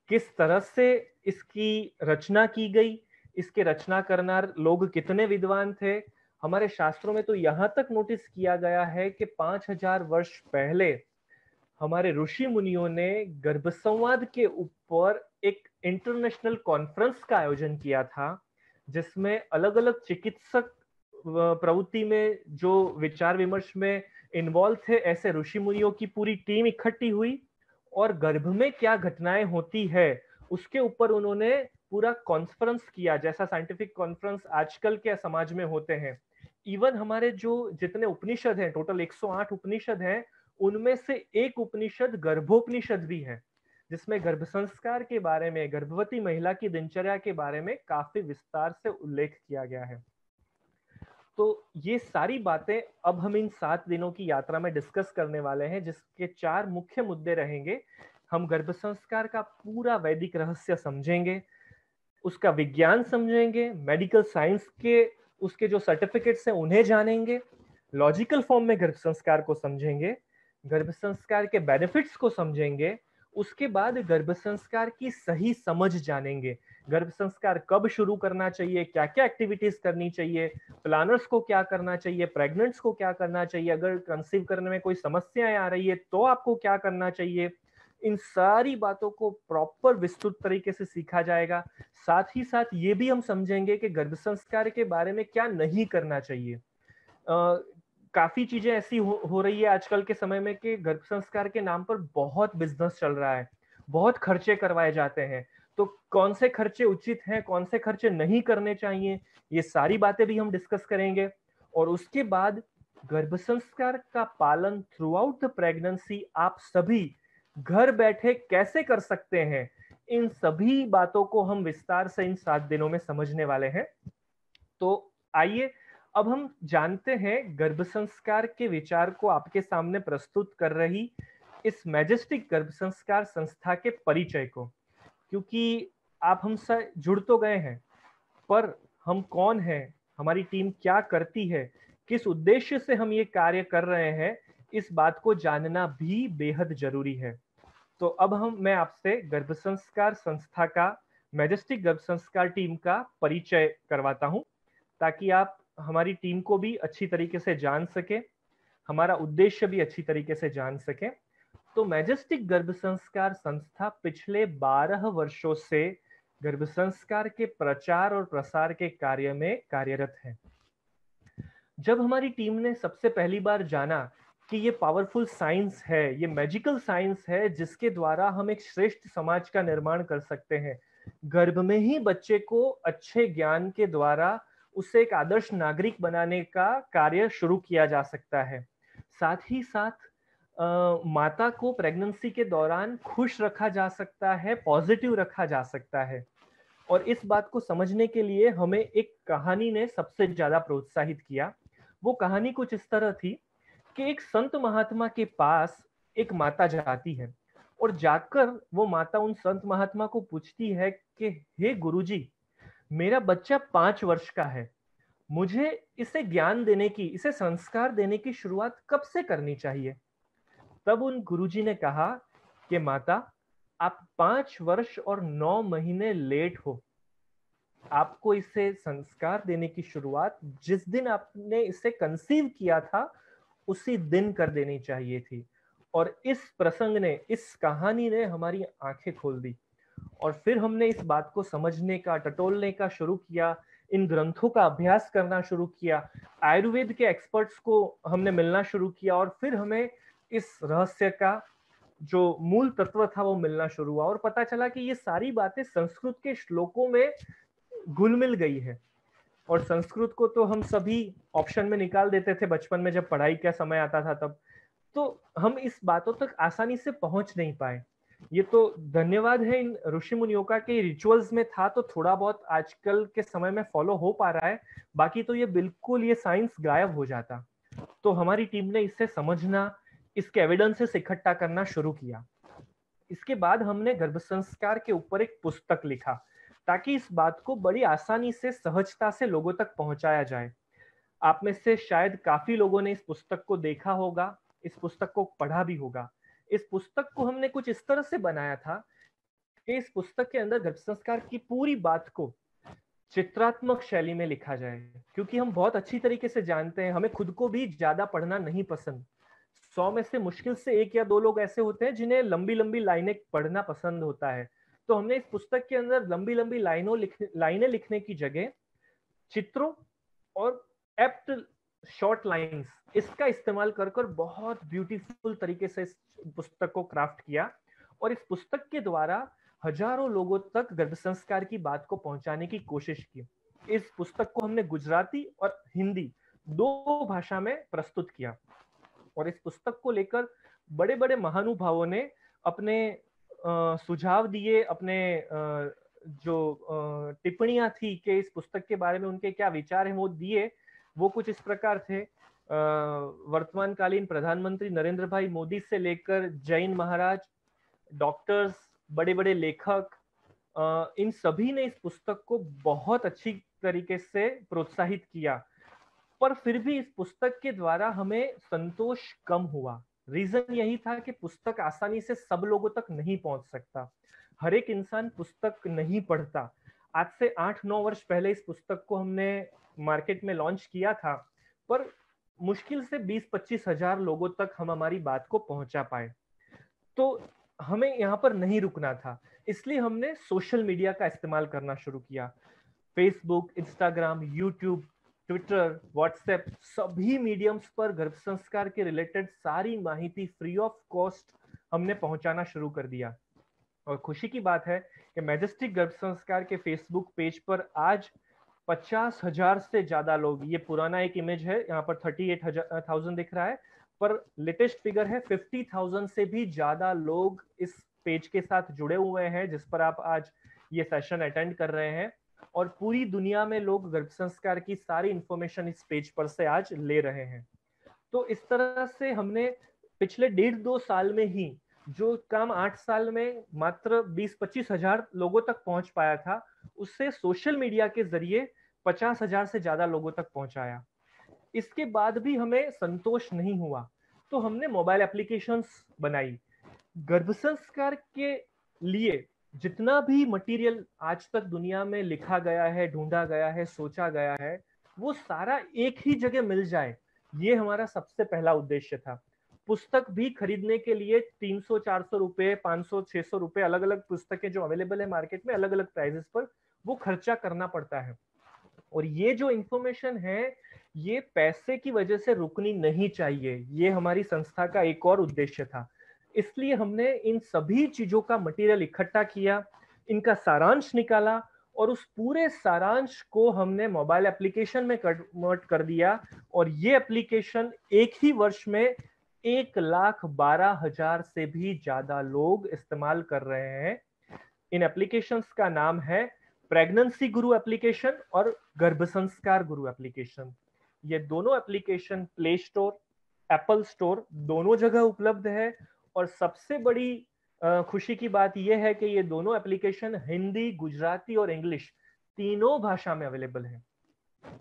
किस तरह से इसकी रचना की गई, इसके रचना करनार लोग कितने विद्वान थे। हमारे शास्त्रों में तो यहां तक नोटिस किया गया है कि 5000 वर्ष पहले हमारे ऋषि मुनियों ने गर्भ संवाद के ऊपर एक इंटरनेशनल कॉन्फ्रेंस का आयोजन किया था, जिसमें अलग अलग चिकित्सक प्रवृत्ति में जो विचार विमर्श में इन्वॉल्व थे, ऐसे ऋषि मुनियों की पूरी टीम इकट्ठी हुई, और गर्भ में क्या घटनाएं होती है उसके ऊपर उन्होंने पूरा कॉन्फ्रेंस किया, जैसा साइंटिफिक कॉन्फ्रेंस आजकल के समाज में होते हैं। इवन हमारे जो जितने उपनिषद हैं, टोटल 108 उपनिषद हैं, उनमें से एक उपनिषद गर्भोपनिषद भी है, जिसमें गर्भ संस्कार के बारे में, गर्भवती महिला की दिनचर्या के बारे में काफी विस्तार से उल्लेख किया गया है। तो ये सारी बातें अब हम इन 7 दिनों की यात्रा में डिस्कस करने वाले हैं, जिसके 4 मुख्य मुद्दे रहेंगे। हम गर्भ संस्कार का पूरा वैदिक रहस्य समझेंगे, उसका विज्ञान समझेंगे, मेडिकल साइंस के उसके जो सर्टिफिकेट्स हैं उन्हें जानेंगे, लॉजिकल फॉर्म में गर्भ संस्कार को समझेंगे, गर्भ संस्कार के बेनिफिट्स को समझेंगे, उसके बाद गर्भ संस्कार की सही समझ जानेंगे। गर्भ संस्कार कब शुरू करना चाहिए, क्या क्या एक्टिविटीज करनी चाहिए, प्लानर्स को क्या करना चाहिए, प्रेग्नेंट्स को क्या करना चाहिए, अगर कंसीव करने में कोई समस्याएं आ रही है तो आपको क्या करना चाहिए। इन सारी बातों को प्रॉपर विस्तृत तरीके से सीखा जाएगा। साथ ही साथ ये भी हम समझेंगे कि गर्भ संस्कार के बारे में क्या नहीं करना चाहिए। काफी चीजें ऐसी हो रही है आजकल के समय में कि गर्भ संस्कार के नाम पर बहुत बिजनेस चल रहा है, बहुत खर्चे करवाए जाते हैं। तो कौन से खर्चे उचित हैं, कौन से खर्चे नहीं करने चाहिए, ये सारी बातें भी हम डिस्कस करेंगे। और उसके बाद गर्भ संस्कार का पालन थ्रू आउट द प्रेगनेंसी आप सभी घर बैठे कैसे कर सकते हैं, इन सभी बातों को हम विस्तार से इन 7 दिनों में समझने वाले हैं। तो आइए अब हम जानते हैं गर्भ संस्कार के विचार को आपके सामने प्रस्तुत कर रही इस मैजेस्टिक गर्भ संस्कार संस्था के परिचय को। क्योंकि आप हमसे जुड़ तो गए हैं, पर हम कौन हैं, हमारी टीम क्या करती है, किस उद्देश्य से हम ये कार्य कर रहे हैं, इस बात को जानना भी बेहद जरूरी है। तो अब मैं आपसे गर्भ संस्कार संस्था का, मैजेस्टिक गर्भ संस्कार टीम का परिचय करवाता हूं, ताकि आप हमारी टीम को भी अच्छी तरीके से जान सके, हमारा उद्देश्य भी अच्छी तरीके से जान सके। तो मैजेस्टिक गर्भ संस्कार संस्था पिछले 12 वर्षों से गर्भ संस्कार के प्रचार और प्रसार के कार्य में कार्यरत है। जब हमारी टीम ने सबसे पहली बार जाना कि ये पावरफुल साइंस है, ये मैजिकल साइंस है, जिसके द्वारा हम एक श्रेष्ठ समाज का निर्माण कर सकते हैं, गर्भ में ही बच्चे को अच्छे ज्ञान के द्वारा उसे एक आदर्श नागरिक बनाने का कार्य शुरू किया जा सकता है। साथ ही साथ माता को प्रेगनेंसी के दौरान खुश रखा जा सकता है, पॉजिटिव रखा जा सकता है। और इस बात को समझने के लिए हमें एक कहानी ने सबसे ज्यादा प्रोत्साहित किया। वो कहानी कुछ इस तरह थी कि एक संत महात्मा के पास एक माता जाती है, और जाकर वो माता उन संत महात्मा को पूछती है कि हे गुरुजी, मेरा बच्चा 5 वर्ष का है, मुझे इसे ज्ञान देने की, इसे संस्कार देने की शुरुआत कब से करनी चाहिए? तब उन गुरुजी ने कहा कि माता, आप 5 वर्ष और 9 महीने लेट हो। आपको इसे संस्कार देने की शुरुआत जिस दिन आपने इसे कंसीव किया था, उसी दिन कर देनी चाहिए थी। और इस प्रसंग ने, इस कहानी ने हमारी आंखें खोल दी। और फिर हमने इस बात को समझने का, टटोलने का शुरू किया, इन ग्रंथों का अभ्यास करना शुरू किया, आयुर्वेद के एक्सपर्ट्स को हमने मिलना शुरू किया, और फिर हमें इस रहस्य का जो मूल तत्व था वो मिलना शुरू हुआ, और पता चला कि ये सारी बातें संस्कृत के श्लोकों में घुल मिल गई है। और संस्कृत को तो हम सभी ऑप्शन में निकाल देते थे बचपन में, जब पढ़ाई का समय आता था तब। तो हम इस बातों तक आसानी से पहुंच नहीं पाए। ये तो धन्यवाद है इन ऋषि मुनियों का कि रिचुअल्स में था, तो थोड़ा बहुत आजकल के समय में फॉलो हो पा रहा है। बाकी तो ये बिल्कुल, ये साइंस गायब हो जाता। तो हमारी टीम ने इसे समझना, इसके एविडेंसेस इकट्ठा करना शुरू किया। इसके बाद हमने गर्भ संस्कार के ऊपर एक पुस्तक लिखा, ताकि इस बात को बड़ी आसानी से, सहजता से लोगों तक पहुंचाया जाए। आप में से शायद काफी लोगों ने इस पुस्तक को देखा होगा, इस पुस्तक को पढ़ा भी होगा। इस पुस्तक को हमने कुछ इस तरह से बनाया था कि इस पुस्तक के अंदर गर्भ संस्कार की पूरी बात को चित्रात्मक शैली में लिखा जाए, क्योंकि हम बहुत अच्छी तरीके से जानते हैं, हमें खुद को भी ज्यादा पढ़ना नहीं पसंद। 100 में से मुश्किल से 1 या 2 लोग ऐसे होते हैं जिन्हें लंबी लंबी लाइनें पढ़ना पसंद होता है। तो हमने इस पुस्तक के अंदर लंबी लंबी लाइनें लिखने की जगह चित्रों और एप्ट शॉर्ट लाइंस, इसका इस्तेमाल कर कर बहुत ब्यूटीफुल तरीके से इस पुस्तक को क्राफ्ट किया। और इस पुस्तक के द्वारा हजारों लोगों तक गर्भ संस्कार की बात को पहुंचाने की कोशिश की। इस पुस्तक को हमने गुजराती और हिंदी 2 भाषा में प्रस्तुत किया। और इस पुस्तक को लेकर बड़े बड़े महानुभावों ने अपने सुझाव दिए, अपने जो टिप्पणियां थी कि इस पुस्तक के बारे में उनके क्या विचार हैं, वो दिए। वो कुछ इस प्रकार थे, वर्तमान कालीन प्रधानमंत्री नरेंद्र भाई मोदी से लेकर जैन महाराज, डॉक्टर्स, बड़े बड़े लेखक, इन सभी ने इस पुस्तक को बहुत अच्छी तरीके से प्रोत्साहित किया। पर फिर भी इस पुस्तक के द्वारा हमें संतोष कम हुआ। रीजन यही था कि पुस्तक आसानी से सब लोगों तक नहीं पहुंच सकता, हर एक इंसान पुस्तक नहीं पढ़ता। आज से 8-9 वर्ष पहले इस पुस्तक को हमने मार्केट में लॉन्च किया था, पर मुश्किल से 20-25 हजार लोगों तक हम हमारी बात को पहुंचा पाए। तो हमें यहाँ पर नहीं रुकना था, इसलिए हमने सोशल मीडिया का इस्तेमाल करना शुरू किया। Facebook, Instagram, YouTube, Twitter, WhatsApp, सभी मीडियम्स पर गर्भ संस्कार के रिलेटेड सारी माहिती फ्री ऑफ कॉस्ट हमने पहुंचाना शुरू कर दिया। और खुशी की बात है कि मैजेस्टिक गर्भ संस्कार के फेसबुक पेज पर आज 50,000 से ज्यादा लोग, ये पुराना एक इमेज है, यहाँ पर 38,000 दिख रहा है, पर लेटेस्ट फिगर है 50,000 से भी ज्यादा लोग इस पेज के साथ जुड़े हुए हैं, जिस पर आप आज ये सेशन अटेंड कर रहे हैं। और पूरी दुनिया में लोग गर्भ संस्कार की सारी इंफॉर्मेशन इस पेज पर से आज ले रहे हैं। तो इस तरह से हमने पिछले 1.5-2 साल में ही जो काम 8 साल में मात्र 20-25 हजार लोगों तक पहुंच पाया था, उससे सोशल मीडिया के जरिए 50,000 से ज्यादा लोगों तक पहुंचाया। इसके बाद भी हमें संतोष नहीं हुआ, तो हमने मोबाइल एप्लीकेशंस बनाई। गर्भ संस्कार के लिए जितना भी मटेरियल आज तक दुनिया में लिखा गया है, ढूंढा गया है, सोचा गया है, वो सारा एक ही जगह मिल जाए, ये हमारा सबसे पहला उद्देश्य था। पुस्तक भी खरीदने के लिए 300-400 रुपए, 500-600 रुपए, अलग अलग पुस्तकें जो अवेलेबल है मार्केट में अलग अलग प्राइजेस पर, वो खर्चा करना पड़ता है। और ये जो इंफॉर्मेशन है, ये पैसे की वजह से रुकनी नहीं चाहिए, ये हमारी संस्था का एक और उद्देश्य था। इसलिए हमने इन सभी चीजों का मटेरियल इकट्ठा किया, इनका सारांश निकाला, और उस पूरे सारांश को हमने मोबाइल एप्लीकेशन में कन्वर्ट कर दिया। और ये एप्लीकेशन एक ही वर्ष में 1,12,000 से भी ज्यादा लोग इस्तेमाल कर रहे हैं। इन एप्लीकेशंस का नाम है प्रेगनेंसी गुरु एप्लीकेशन और गर्भ संस्कार गुरु एप्लीकेशन। ये दोनों application play store, Apple store, दोनों जगह उपलब्ध है। और सबसे बड़ी खुशी की बात यह है कि ये दोनों एप्लीकेशन हिंदी, गुजराती और इंग्लिश तीनों भाषा में अवेलेबल है,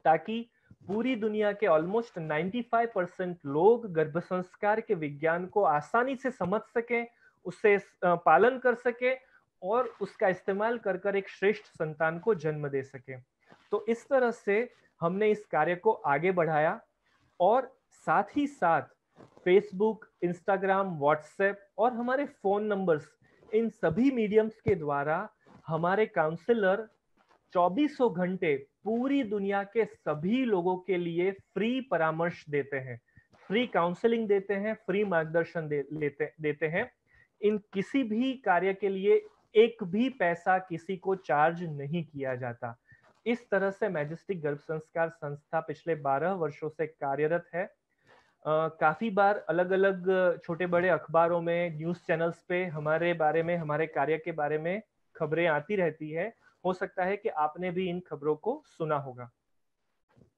ताकि पूरी दुनिया के ऑलमोस्ट 95% लोग गर्भ संस्कार के विज्ञान को आसानी से समझ सकें, उससे पालन कर सके और उसका इस्तेमाल कर कर एक श्रेष्ठ संतान को जन्म दे सके। तो इस तरह से हमने इस कार्य को आगे बढ़ाया और साथ ही साथ फेसबुक, इंस्टाग्राम, व्हाट्सएप और हमारे फोन नंबर्स, इन सभी मीडियम्स के द्वारा हमारे काउंसलर 24 घंटे पूरी दुनिया के सभी लोगों के लिए फ्री परामर्श देते हैं, फ्री काउंसलिंग देते हैं, फ्री मार्गदर्शन देते हैं। इन किसी भी कार्य के लिए एक भी पैसा किसी को चार्ज नहीं किया जाता। इस तरह से मैजेस्टिक गर्भ संस्कार संस्था पिछले 12 वर्षों से कार्यरत है। काफी बार अलग अलग छोटे बड़े अखबारों में, न्यूज चैनल्स पे हमारे बारे में, हमारे कार्य के बारे में खबरें आती रहती है। हो सकता है कि आपने भी इन खबरों को सुना होगा।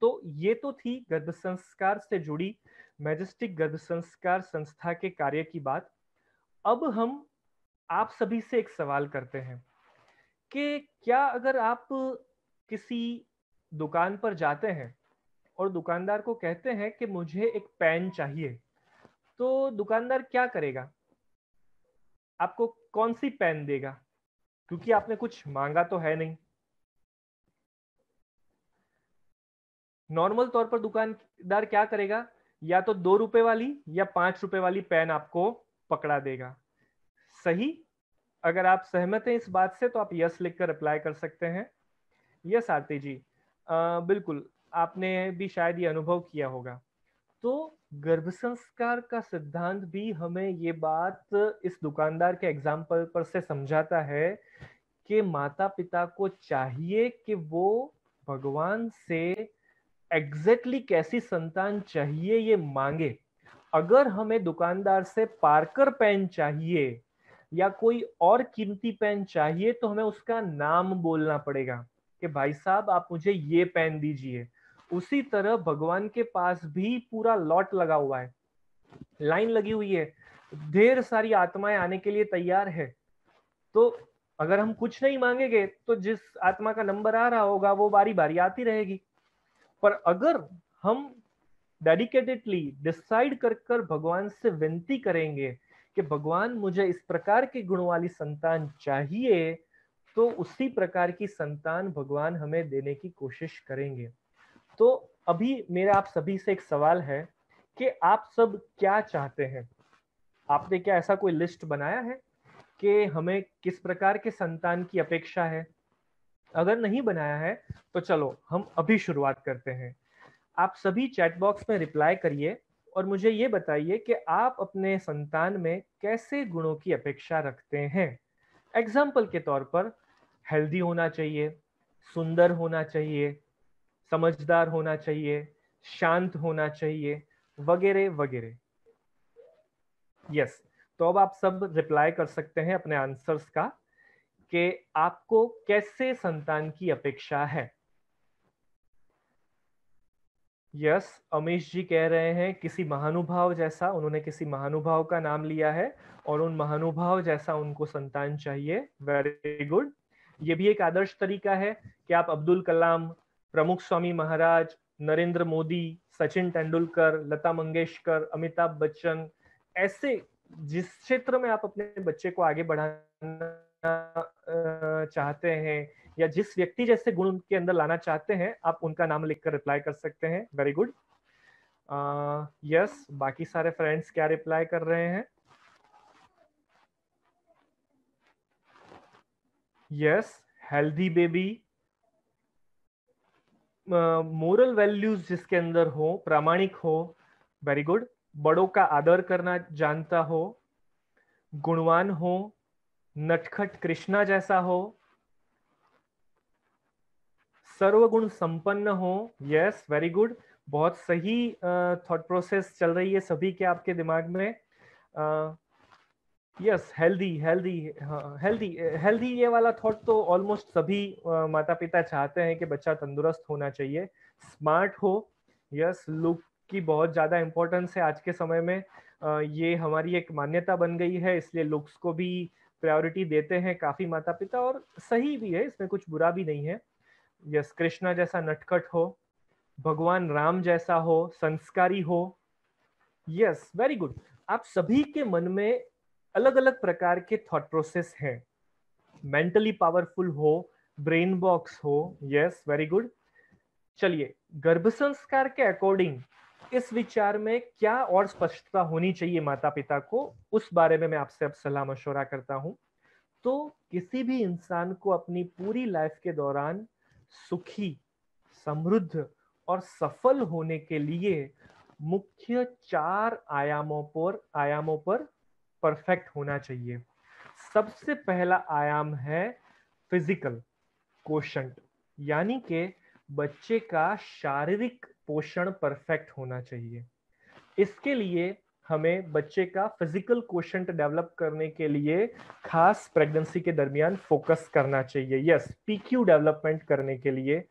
तो ये तो थी गर्भ संस्कार से जुड़ी मैजेस्टिक गर्भ संस्कार संस्था के कार्य की बात। अब हम आप सभी से एक सवाल करते हैं कि क्या अगर आप किसी दुकान पर जाते हैं और दुकानदार को कहते हैं कि मुझे एक पेन चाहिए, तो दुकानदार क्या करेगा? आपको कौन सी पेन देगा? क्योंकि आपने कुछ मांगा तो है नहीं। नॉर्मल तौर पर दुकानदार क्या करेगा? या तो 2 रुपए वाली या 5 रुपए वाली पेन आपको पकड़ा देगा। सही? अगर आप सहमत हैं इस बात से तो आप यस लिखकर अप्लाई कर सकते हैं। यस आरती जी, बिल्कुल, आपने भी शायद ये अनुभव किया होगा। तो गर्भ संस्कार का सिद्धांत भी हमें ये बात इस दुकानदार के एग्जाम्पल पर से समझाता है कि माता पिता को चाहिए कि वो भगवान से एग्जैक्टली कैसी संतान चाहिए ये मांगे। अगर हमें दुकानदार से पार्कर पेन चाहिए या कोई और कीमती पेन चाहिए तो हमें उसका नाम बोलना पड़ेगा कि भाई साहब आप मुझे ये पेन दीजिए। उसी तरह भगवान के पास भी पूरा लॉट लगा हुआ है, लाइन लगी हुई है, ढेर सारी आत्माएं आने के लिए तैयार है। तो अगर हम कुछ नहीं मांगेंगे तो जिस आत्मा का नंबर आ रहा होगा वो बारी बारी आती रहेगी। पर अगर हम डेडिकेटेडली डिसाइड कर कर भगवान से विनती करेंगे कि भगवान मुझे इस प्रकार की गुणों वाली संतान चाहिए, तो उसी प्रकार की संतान भगवान हमें देने की कोशिश करेंगे। तो अभी मेरा आप सभी से एक सवाल है कि आप सब क्या चाहते हैं? आपने क्या ऐसा कोई लिस्ट बनाया है कि हमें किस प्रकार के संतान की अपेक्षा है? अगर नहीं बनाया है तो चलो हम अभी शुरुआत करते हैं। आप सभी चैट बॉक्स में रिप्लाई करिए और मुझे ये बताइए कि आप अपने संतान में कैसे गुणों की अपेक्षा रखते हैं। एग्जाम्पल के तौर पर हेल्दी होना चाहिए, सुंदर होना चाहिए, समझदार होना चाहिए, शांत होना चाहिए, वगैरह वगैरह। यस, तो अब आप सब रिप्लाई कर सकते हैं अपने आंसर्स का कि आपको कैसे संतान की अपेक्षा है। यस, अमीश जी कह रहे हैं किसी महानुभाव जैसा, उन्होंने किसी महानुभाव का नाम लिया है और उन महानुभाव जैसा उनको संतान चाहिए। Very good. ये भी एक आदर्श तरीका है कि आप अब्दुल कलाम, प्रमुख स्वामी महाराज, नरेंद्र मोदी, सचिन तेंदुलकर, लता मंगेशकर, अमिताभ बच्चन, ऐसे जिस क्षेत्र में आप अपने बच्चे को आगे बढ़ाना चाहते हैं या जिस व्यक्ति जैसे गुण उनके अंदर लाना चाहते हैं, आप उनका नाम लिखकर रिप्लाई कर सकते हैं। Very good. यस, बाकी सारे फ्रेंड्स क्या रिप्लाई कर रहे हैं? Yes, healthy baby, moral values जिसके अंदर हो, प्रामाणिक हो। Very good. बड़ों का आदर करना जानता हो, गुणवान हो, नटखट कृष्णा जैसा हो, सर्वगुण संपन्न हो। Yes, very good. बहुत सही थॉट प्रोसेस चल रही है सभी के आपके दिमाग में। Yes, healthy healthy, healthy healthy, ये वाला थॉट तो ऑलमोस्ट सभी माता पिता चाहते हैं कि बच्चा तंदुरुस्त होना चाहिए, स्मार्ट हो। यस, लुक की बहुत ज़्यादा इम्पोर्टेंस है आज के समय में। ये हमारी एक मान्यता बन गई है, इसलिए लुक्स को भी प्रायोरिटी देते हैं काफ़ी माता पिता, और सही भी है, इसमें कुछ बुरा भी नहीं है। यस, कृष्णा जैसा नटखट हो। भगवान राम जैसा हो, संस्कारी हो। Yes, very good. आप सभी के मन में अलग अलग प्रकार के थॉट प्रोसेस हैं। मेंटली पावरफुल हो, ब्रेन बॉक्स हो। Yes, very good. चलिए, गर्भ संस्कार के अकॉर्डिंग इस विचार में क्या और स्पष्टता होनी चाहिए माता पिता को, उस बारे में मैं आपसे अब सलाह मशवरा करता हूं। तो किसी भी इंसान को अपनी पूरी लाइफ के दौरान सुखी, समृद्ध और सफल होने के लिए मुख्य 4 आयामों पर परफेक्ट होना चाहिए। सबसे पहला आयाम है फिजिकल कोशंट, यानी कि बच्चे का शारीरिक पोषण परफेक्ट होना चाहिए। इसके लिए हमें बच्चे का फिजिकल कोशंट डेवलप करने के लिए खास प्रेगनेंसी के दरमियान फोकस करना चाहिए। यस, पीक्यू डेवलपमेंट करने के लिए।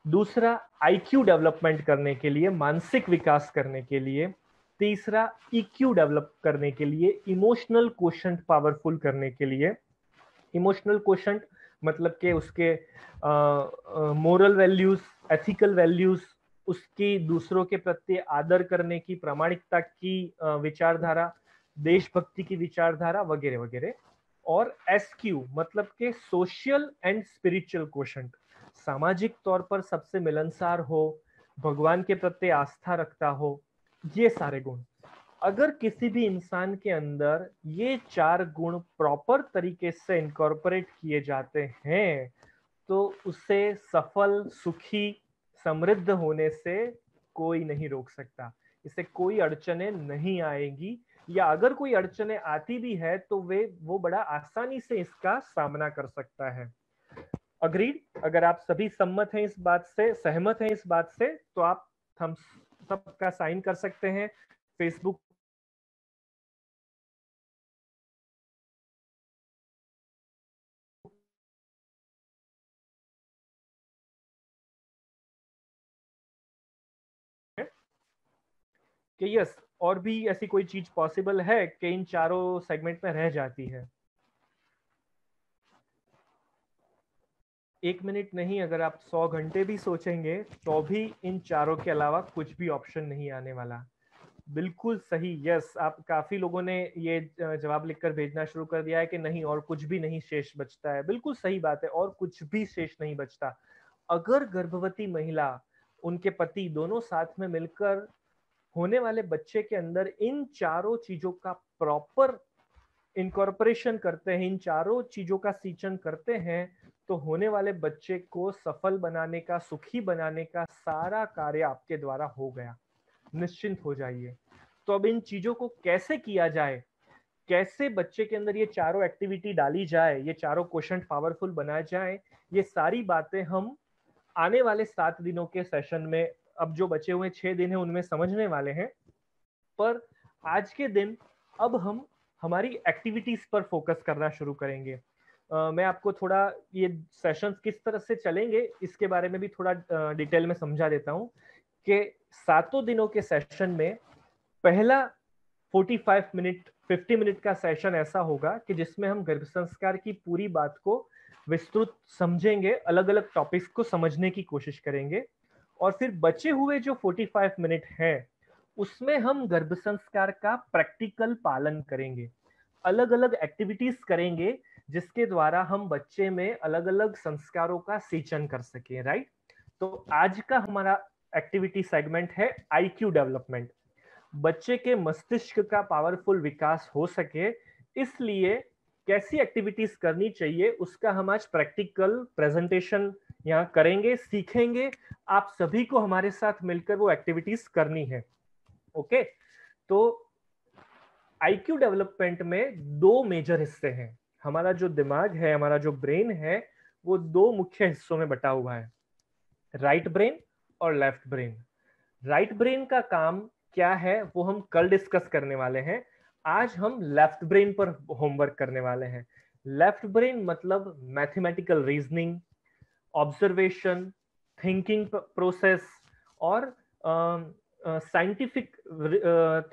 दूसरा, आईक्यू डेवलपमेंट करने के लिए, मानसिक विकास करने के लिए। तीसरा, ईक्यू डेवलप करने के लिए, इमोशनल कोशंट पावरफुल करने के लिए। इमोशनल क्वेश्चन मतलब कि उसके मोरल वैल्यूज, एथिकल वैल्यूज, उसकी दूसरों के प्रति आदर करने की, प्रामाणिकता की विचारधारा, देशभक्ति की विचारधारा वगैरह वगैरह। और एसक्यू मतलब के सोशल एंड स्पिरिचुअल क्वेश्चन, सामाजिक तौर पर सबसे मिलनसार हो, भगवान के प्रति आस्था रखता हो, ये सारे गुण। अगर किसी भी इंसान के अंदर ये 4 गुण प्रॉपर तरीके से इनकॉर्पोरेट किए जाते हैं तो उसे सफल, सुखी, समृद्ध होने से कोई नहीं रोक सकता। इसे कोई अड़चने नहीं आएगी, या अगर कोई अड़चने आती भी है तो वो बड़ा आसानी से इसका सामना कर सकता है। अग्रीड? अगर आप सभी सम्मत हैं इस बात से, सहमत हैं इस बात से, तो आप हम सबका साइन कर सकते हैं फेसबुक कि यस, और भी ऐसी कोई चीज पॉसिबल है कि इन चारों सेगमेंट में रह जाती है। 1 मिनट नहीं, अगर आप 100 घंटे भी सोचेंगे तो भी इन चारों के अलावा कुछ भी ऑप्शन नहीं आने वाला। बिल्कुल सही। यस, आप काफी लोगों ने ये जवाब लिखकर भेजना शुरू कर दिया है कि नहीं, और कुछ भी नहीं शेष बचता है। बिल्कुल सही बात है, और कुछ भी शेष नहीं बचता। अगर गर्भवती महिला, उनके पति दोनों साथ में मिलकर होने वाले बच्चे के अंदर इन चारों चीजों का प्रॉपर इनकॉर्पोरेशन करते हैं, इन चारों चीजों का सींचन करते हैं, तो होने वाले बच्चे को सफल बनाने का, सुखी बनाने का सारा कार्य आपके द्वारा हो गया। निश्चिंत हो जाइए। तो अब इन चीजों को कैसे किया जाए, कैसे बच्चे के अंदर ये चारों एक्टिविटी डाली जाए, ये चारों क्वेश्चन पावरफुल बनाए जाए, ये सारी बातें हम आने वाले 7 दिनों के सेशन में, अब जो बचे हुए 6 दिन है उनमें समझने वाले हैं। पर आज के दिन अब हम हमारी एक्टिविटीज पर फोकस करना शुरू करेंगे। मैं आपको थोड़ा ये सेशंस किस तरह से चलेंगे इसके बारे में भी थोड़ा डिटेल में समझा देता हूँ कि 7 दिनों के सेशन में पहला 45 मिनट, 50 मिनट का सेशन ऐसा होगा कि जिसमें हम गर्भ संस्कार की पूरी बात को विस्तृत समझेंगे, अलग अलग टॉपिक्स को समझने की कोशिश करेंगे। और फिर बचे हुए जो 45 मिनट हैं उसमें हम गर्भ संस्कार का प्रैक्टिकल पालन करेंगे, अलग अलग एक्टिविटीज करेंगे जिसके द्वारा हम बच्चे में अलग अलग संस्कारों का सिंचन कर सकें। राइट? तो आज का हमारा एक्टिविटी सेगमेंट है आईक्यू डेवलपमेंट। बच्चे के मस्तिष्क का पावरफुल विकास हो सके, इसलिए कैसी एक्टिविटीज करनी चाहिए उसका हम आज प्रैक्टिकल प्रेजेंटेशन यहाँ करेंगे, सीखेंगे। आप सभी को हमारे साथ मिलकर वो एक्टिविटीज करनी है। ओके? तो आईक्यू डेवलपमेंट में 2 मेजर हिस्से हैं। हमारा जो दिमाग है, हमारा जो ब्रेन है, वो 2 मुख्य हिस्सों में बटा हुआ है, राइट ब्रेन और लेफ्ट ब्रेन। राइट ब्रेन का काम क्या है वो हम कल डिस्कस करने वाले हैं। आज हम लेफ्ट ब्रेन पर होमवर्क करने वाले हैं। लेफ्ट ब्रेन मतलब mathematical reasoning, observation, thinking process और साइंटिफिक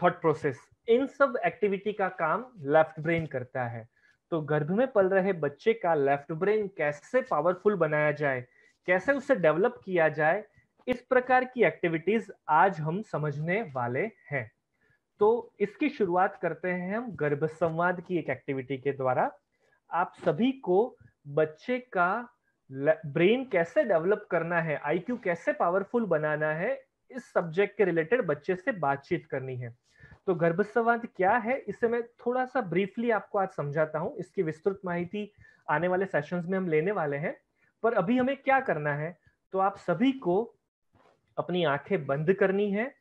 थॉट प्रोसेस, इन सब एक्टिविटी का काम लेफ्ट ब्रेन करता है। तो गर्भ में पल रहे बच्चे का लेफ्ट ब्रेन कैसे पावरफुल बनाया जाए, कैसे उसे डेवलप किया जाए, इस प्रकार की एक्टिविटीज आज हम समझने वाले हैं। तो इसकी शुरुआत करते हैं हम गर्भ संवाद की एक एक्टिविटी के द्वारा। आप सभी को बच्चे का ब्रेन कैसे डेवलप करना है, आईक्यू कैसे पावरफुल बनाना है, इस सब्जेक्ट के रिलेटेड बच्चे से बातचीत करनी है। तो गर्भ संवाद क्या है, इसे मैं थोड़ा सा ब्रीफली आपको आज समझाता हूं। इसकी विस्तृत माहिती आने वाले सेशंस में हम लेने वाले हैं, पर अभी हमें क्या करना है, तो आप सभी को अपनी आंखें बंद करनी है,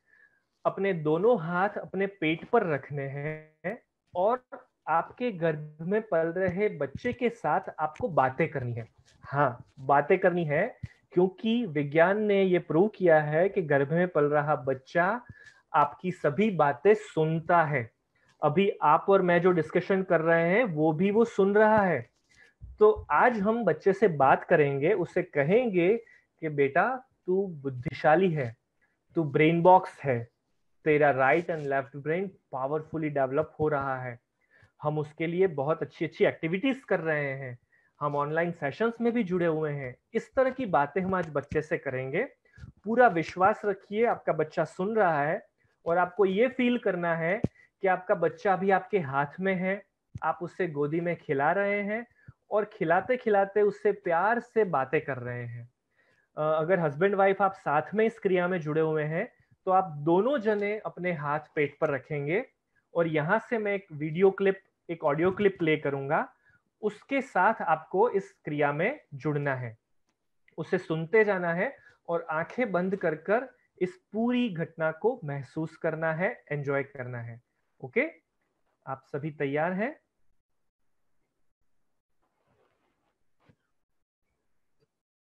अपने दोनों हाथ अपने पेट पर रखने हैं और आपके गर्भ में पल रहे बच्चे के साथ आपको बातें करनी है। हाँ, बातें करनी है, क्योंकि विज्ञान ने ये प्रूव किया है कि गर्भ में पल रहा बच्चा आपकी सभी बातें सुनता है। अभी आप और मैं जो डिस्कशन कर रहे हैं वो भी वो सुन रहा है। तो आज हम बच्चे से बात करेंगे, उससे कहेंगे कि बेटा तू बुद्धिशाली है, तू ब्रेन बॉक्स है, तेरा right and left brain powerfully develop हो रहा है। हम उसके लिए बहुत अच्छी अच्छी एक्टिविटीज कर रहे हैं, हम ऑनलाइन सेशंस में भी जुड़े हुए हैं। इस तरह की बातें हम आज बच्चे से करेंगे। पूरा विश्वास रखिए, आपका बच्चा सुन रहा है और आपको ये फील करना है कि आपका बच्चा अभी आपके हाथ में है, आप उससे गोदी में खिला रहे हैं और खिलाते खिलाते उससे प्यार से बातें कर रहे हैं। अगर हस्बैंड वाइफ आप साथ में इस क्रिया में जुड़े हुए हैं, तो आप दोनों जने अपने हाथ पेट पर रखेंगे और यहां से मैं एक वीडियो क्लिप, एक ऑडियो क्लिप प्ले करूंगा। उसके साथ आपको इस क्रिया में जुड़ना है, उसे सुनते जाना है और आंखें बंद कर कर इस पूरी घटना को महसूस करना है, एंजॉय करना है। ओके, आप सभी तैयार हैं?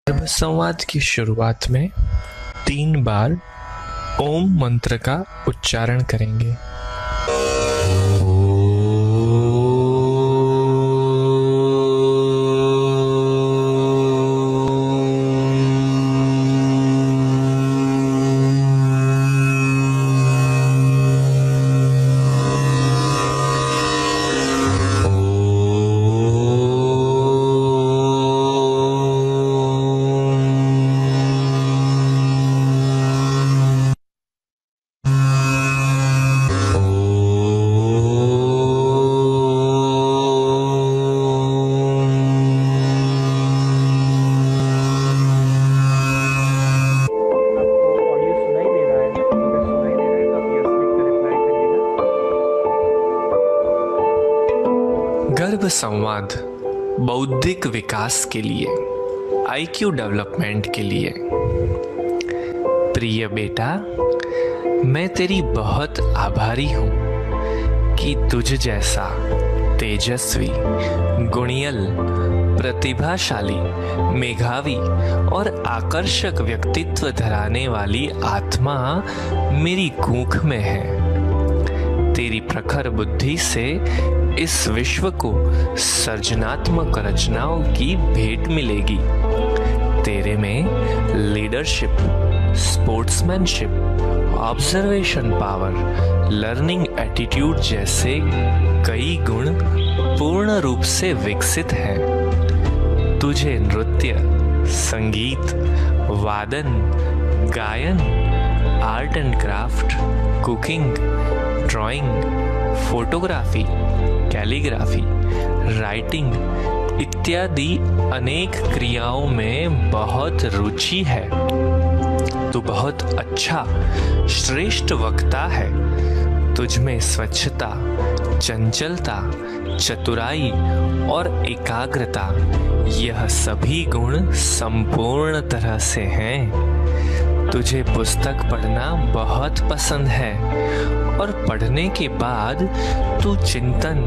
गर्भ संवाद की शुरुआत में 3 बार ओम मंत्र का उच्चारण करेंगे। गर्भ संवाद बौद्धिक विकास के लिए, आईक्यू डेवलपमेंट के लिए। प्रिय बेटा, मैं तेरी बहुत आभारी हूँ कि तुझ जैसा तेजस्वी, गुणियल, प्रतिभाशाली, मेधावी और आकर्षक व्यक्तित्व धराने वाली आत्मा मेरी कूख में है। तेरी प्रखर बुद्धि से इस विश्व को सृजनात्मक रचनाओं की भेंट मिलेगी। तेरे में leadership, sportsmanship, observation power, learning attitude जैसे कई गुण पूर्ण रूप से विकसित हैं। तुझे नृत्य, संगीत, वादन, गायन, art and craft, cooking, drawing, photography, calligraphy, writing इत्यादि अनेक क्रियाओं में बहुत रुचि है। तू बहुत अच्छा, श्रेष्ठ वक्ता है। तुझ में स्वच्छता, चंचलता, चतुराई और एकाग्रता, यह सभी गुण संपूर्ण तरह से हैं। तुझे पुस्तक पढ़ना बहुत पसंद है और पढ़ने के बाद तू चिंतन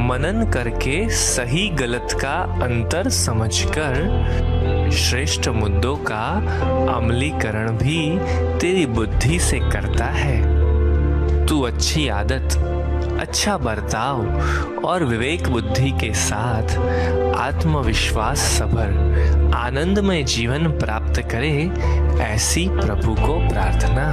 मनन करके सही गलत का अंतर समझकर श्रेष्ठ मुद्दों का अमलीकरण भी तेरी बुद्धि से करता है। तू अच्छी आदत, अच्छा बर्ताव और विवेक बुद्धि के साथ आत्मविश्वास सभर आनंदमय जीवन प्राप्त करे, ऐसी प्रभु को प्रार्थना।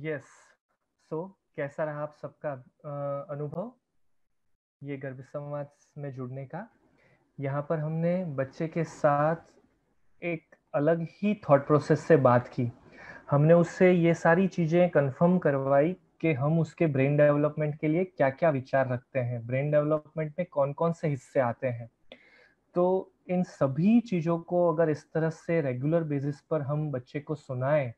यस, सो कैसा रहा आप सबका अनुभव ये गर्भ संवाद में जुड़ने का? यहाँ पर हमने बच्चे के साथ एक अलग ही थॉट प्रोसेस से बात की। हमने उससे ये सारी चीजें कंफर्म करवाई कि हम उसके ब्रेन डेवलपमेंट के लिए क्या क्या विचार रखते हैं, ब्रेन डेवलपमेंट में कौन कौन से हिस्से आते हैं। तो इन सभी चीजों को अगर इस तरह से रेगुलर बेसिस पर हम बच्चे को सुनाएं,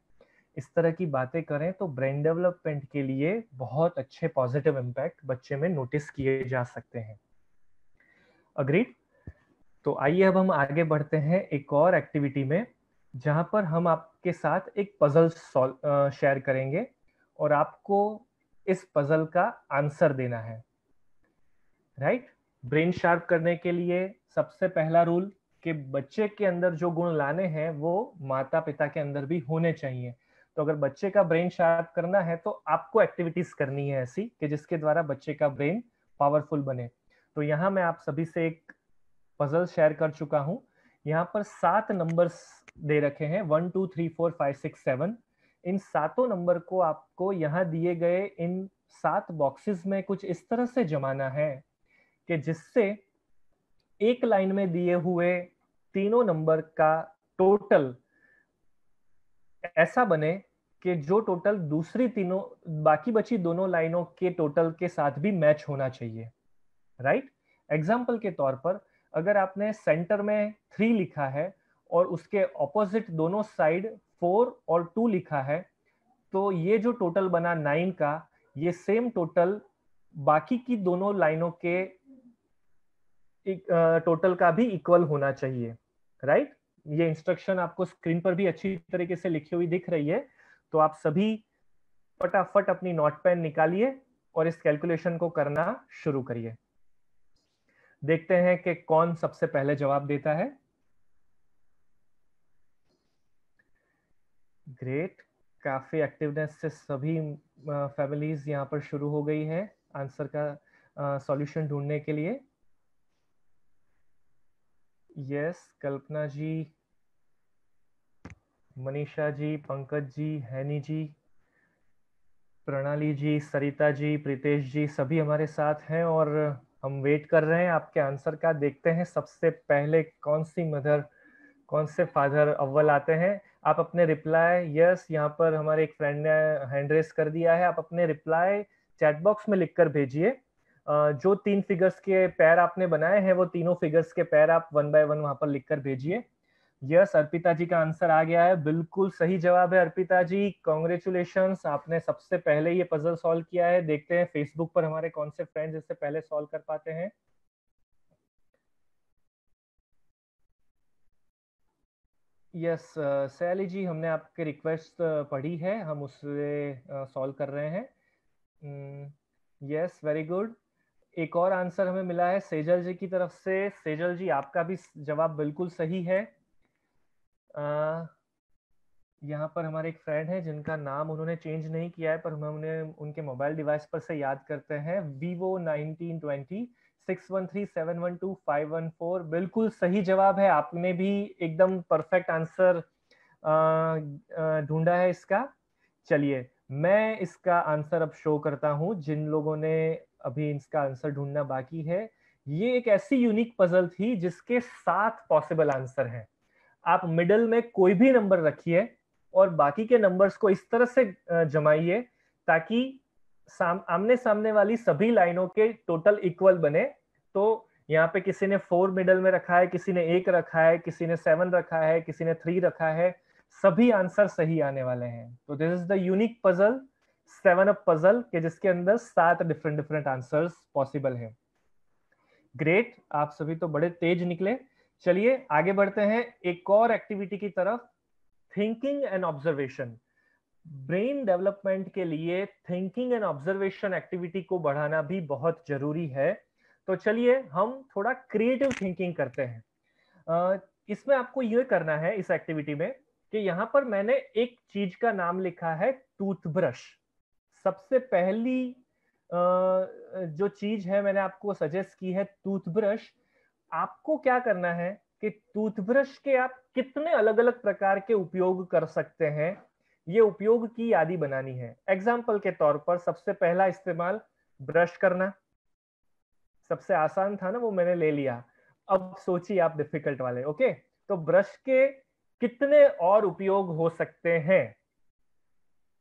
इस तरह की बातें करें, तो ब्रेन डेवलपमेंट के लिए बहुत अच्छे पॉजिटिव इम्पैक्ट बच्चे में नोटिस किए जा सकते हैं। अग्रीड? तो आइए अब हम आगे बढ़ते हैं एक और एक्टिविटी में, जहां पर हम आपके साथ एक पजल शेयर करेंगे और आपको इस पजल का आंसर देना है। राइट? ब्रेन शार्प करने के लिए सबसे पहला रूल कि बच्चे के अंदर जो गुण लाने हैं वो माता पिता के अंदर भी होने चाहिए। तो अगर बच्चे का ब्रेन शार्प करना है तो आपको एक्टिविटीज करनी है ऐसी कि जिसके द्वारा बच्चे का ब्रेन पावरफुल बने। तो यहाँ मैं आप सभी से एक पजल शेयर कर चुका हूं। यहाँ पर 7 नंबर्स दे रखे हैं, 1 2 3 4 5 6 7। इन सातों नंबर को आपको यहाँ दिए गए इन 7 बॉक्सेस में कुछ इस तरह से जमाना है कि जिससे एक लाइन में दिए हुए तीनों नंबर का टोटल ऐसा बने कि जो टोटल दूसरी तीनों बाकी बची दोनों लाइनों के टोटल के साथ भी मैच होना चाहिए। राइट? एग्जाम्पल के तौर पर अगर आपने सेंटर में 3 लिखा है और उसके ऑपोजिट दोनों साइड 4 और 2 लिखा है, तो ये जो टोटल बना 9 का, ये सेम टोटल बाकी की दोनों लाइनों के टोटल का भी इक्वल होना चाहिए। राइट? ये इंस्ट्रक्शन आपको स्क्रीन पर भी अच्छी तरीके से लिखी हुई दिख रही है। तो आप सभी फटाफट अपनी नोट पेन निकालिए और इस कैलकुलेशन को करना शुरू करिए। देखते हैं कि कौन सबसे पहले जवाब देता है। ग्रेट, काफी एक्टिवनेस से सभी फैमिलीज यहाँ पर शुरू हो गई है आंसर का सॉल्यूशन ढूंढने के लिए। यस, कल्पना जी, मनीषा जी, पंकज जी, हैनी जी, प्रणाली जी, सरिता जी, प्रीतेश जी, सभी हमारे साथ हैं और हम वेट कर रहे हैं आपके आंसर का। देखते हैं सबसे पहले कौन सी मदर, कौन से फादर अव्वल आते हैं। आप अपने रिप्लाई, यस, यहाँ पर हमारे एक फ्रेंड ने हैंड रेस कर दिया है, आप अपने रिप्लाई चैट बॉक्स में लिखकर भेजिए। जो 3 फिगर्स के पैर आपने बनाए हैं वो तीनों फिगर्स के पैर आप 1 बाय 1 वहां पर लिखकर भेजिए। यस, अर्पिता जी का आंसर आ गया है, बिल्कुल सही जवाब है अर्पिता जी, कॉन्ग्रेचुलेशंस, आपने सबसे पहले ये पजल सॉल्व किया है। देखते हैं फेसबुक पर हमारे कौन से फ्रेंड्स इससे पहले सॉल्व कर पाते हैं। यस, सैली जी, हमने आपकी रिक्वेस्ट पढ़ी है, हम उससे सॉल्व कर रहे हैं। Yes, very good. एक और आंसर हमें मिला है सेजल जी की तरफ से। सेजल जी, आपका भी जवाब बिल्कुल सही है। यहाँ पर हमारे एक फ्रेंड है जिनका नाम उन्होंने चेंज नहीं किया है, पर हम उन्हें उनके मोबाइल डिवाइस पर से याद करते हैं। Vivo 1920 6137125114, बिल्कुल सही जवाब है। आपने भी एकदम परफेक्ट आंसर ढूंढा है इसका। चलिए, मैं इसका आंसर अब शो करता हूं जिन लोगों ने अभी इसका आंसर ढूंढना बाकी है। ये एक ऐसी यूनिक पजल थी जिसके 7 पॉसिबल आंसर हैं। आप मिडल में कोई भी नंबर रखिए और बाकी के नंबर्स को इस तरह से जमाइए ताकि आमने सामने वाली सभी लाइनों के टोटल इक्वल बने। तो यहाँ पे किसी ने 4 मिडल में रखा है, किसी ने 1 रखा है, किसी ने 7 रखा है, किसी ने 3 रखा है, सभी आंसर सही आने वाले हैं। तो this is the unique puzzle, 7 up puzzle के जिसके अंदर 7 डिफरेंट डिफरेंट आंसर्स पॉसिबल हैं। ग्रेट, आप सभी तो बड़े तेज निकले। चलिए आगे बढ़ते हैं एक और एक्टिविटी की तरफ, thinking and observation. Brain development के लिए थिंकिंग एंड ऑब्जर्वेशन एक्टिविटी को बढ़ाना भी बहुत जरूरी है। तो चलिए हम थोड़ा क्रिएटिव थिंकिंग करते हैं। इसमें आपको यह करना है इस एक्टिविटी में कि यहां पर मैंने एक चीज का नाम लिखा है टूथब्रश। सबसे पहली जो चीज है मैंने आपको सजेस्ट की है टूथब्रश। आपको क्या करना है कि टूथब्रश के आप कितने अलग अलग प्रकार के उपयोग कर सकते हैं ये उपयोग की यादी बनानी है। एग्जाम्पल के तौर पर सबसे पहला इस्तेमाल ब्रश करना, सबसे आसान था ना वो, मैंने ले लिया। अब सोचिए आप डिफिकल्ट वाले। ओके, तो ब्रश के कितने और उपयोग हो सकते हैं?